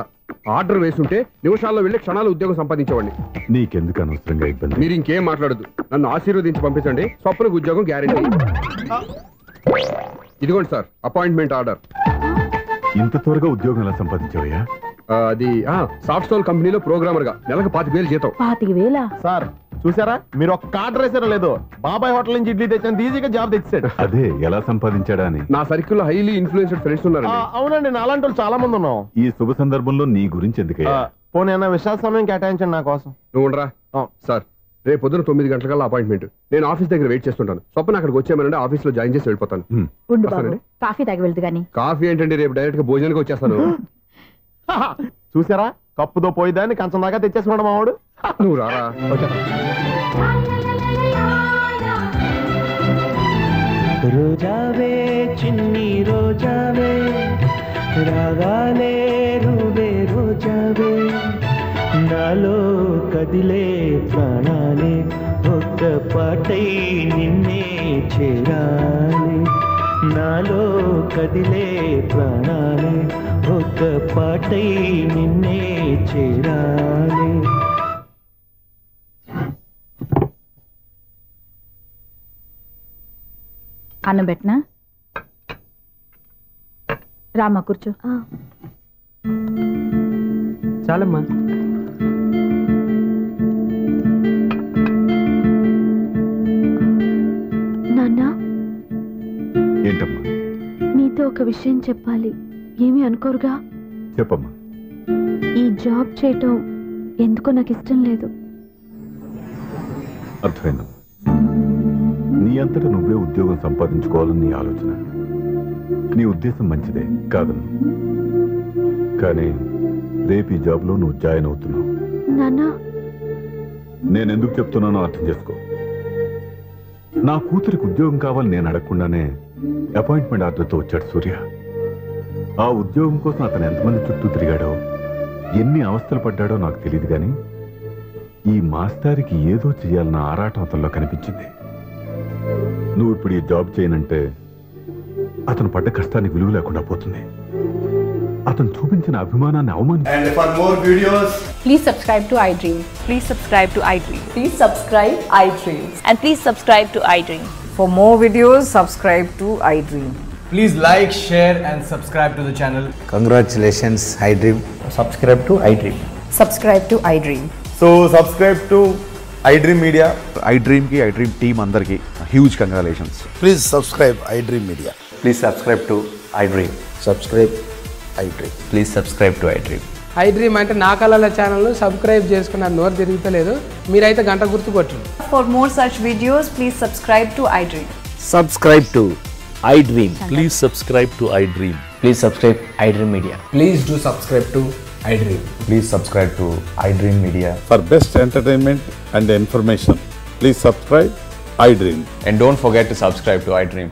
ఆర్డర్ వేసుంటే నిమిషాల్లో వెళ్ళి క్షణాలు ఉద్యోగం సంపాదించేవాడిని. నీకెందుకు అనవసరంగా ఇబ్బంది? మీరు ఇంకేం మాట్లాడదు, నన్ను ఆశీర్వదించి పంపించండి. స్వప్నకు ఉద్యోగం గ్యారెంటీ. ఇదిగోండి సార్ అపాయింట్మెంట్ ఆర్డర్. ఇంత త్వరగా ఉద్యోగం ఎలా సంపాదించావయ్యా? అది సాఫ్ట్వేర్ కంపెనీలో ప్రోగ్రామర్ గా నెలకు 25,000 జీతం. 25,000? సార్ చూసారా, మీరు ఒక్క కార్డు వేసారో లేదో, బాబాయ్ హోటల్ నుంచి ఇడ్లీ తెచ్చాను, ఈజీగా జాబ్ తెచ్చాడు. అదే ఎలా సంపాదించాడా అని. నా సర్కిల్ లో హైలీ ఇన్ఫ్లుయెన్స్డ్ ఫ్రెండ్స్ ఉన్నారు. అవునండి, నాలాంటి వాళ్ళు చాలా మంది ఉన్నాం. ఈ శుభ సందర్భంలో నీ గురించి ఎందుకయ్యా? పోనీ అన్న విశాల సమయం కేటాయించండి నా కోసం. నువ్వు ఉండరా సార్. రేపు పొద్దున 9 గంటలకల్లా అపాయింట్మెంట్. నేను ఆఫీస్ దగ్గర వెయిట్ చేస్తుంటాను. స్వప్న అక్కడికి వచ్చేయమనండి, ఆఫీస్ లో జాయిన్ చేసి వెళ్ళిపోతాను. ఉండు బాబు, కాఫీ తాగి వెళ్తు గాని. కాఫీ ఏంటండి, రేపు డైరెక్ట్ గా భోజనానికి వచ్చేస్తాను. చూసారా, కప్పుతో పోయిదాన్ని కంచం దాకా తెచ్చేసుకున్నాడు మావాడు. నువ్వు రారా. రోజావే చిన్ని రోజావే, రాగాలే రూవే రోజావే, నాలో కదిలే ప్రాణాలే ఒక్క పాటై నిన్నే చేరాలి. నాలో కదిలే ప్రాణాలే ఒక్క పాటై నిన్నే చేరాలి. అన్నం పెట్టనా? రామ్మా కూర్చో. చాలమ్మా. నాన్న, ఏంటమ్మా? నీతో ఒక విషయం చెప్పాలి. ఏమీ అనుకోరుగా? చెప్పమ్మా. ఈ జాబ్ చేయటం ఎందుకో నాకు ఇష్టం లేదు. అర్థమైందమ్మా, నీ అంతటా నువ్వే ఉద్యోగం సంపాదించుకోవాలని నీ ఆలోచన. నీ ఉద్దేశం మంచిదే కాదను, కానీ రేపు ఈ జాబ్లో నువ్వు జాయిన్ అవుతున్నావు. నాన్న, నేనెందుకు చెప్తున్నానో అర్థం చేసుకో. నా కూతురికి ఉద్యోగం కావాలని నేను అడగకుండానే అపాయింట్మెంట్ ఆర్డర్తో వచ్చాడు సూర్య. ఆ ఉద్యోగం కోసం అతను ఎంతమంది చుట్టూ తిరిగాడో, ఎన్ని అవస్థలు పడ్డాడో నాకు తెలియదు, కానీ ఈ మాస్టారికి ఏదో చేయాలన్న ఆరాటం అతనిలో కనిపించింది. నువ్వు ఇప్పుడు ఈ జాబ్ చేయనంటే అతను పడ్డ కష్టానికి విలువ లేకుండా పోతుంది. అతను చూపించిన అభిమానాన్ని అవమానించి. And for more videos, please subscribe to iDream. Please subscribe to iDream. Please subscribe iDream. And please subscribe to iDream. For more videos, subscribe to iDream. please like, share and subscribe to the channel. Congratulations, iDream. Subscribe to iDream. Subscribe to iDream. So subscribe to iDream Media. iDream ki iDream team andarki huge congratulations. Please subscribe iDream Media. Please subscribe to iDream. Subscribe iDream. Please subscribe to iDream. iDream అంటే నా కళల channel subscribe చేసుకున్న నోరు తిరుగుతలేదు, మీరైతే గంట గుర్తు కొట్టండి. For more such videos, please subscribe to iDream. Subscribe to iDream. Please subscribe to iDream. Please subscribe iDream Media. Please do subscribe to iDream. Please subscribe to iDream Media. For best entertainment and information, please subscribe iDream. And don't forget to subscribe to iDream.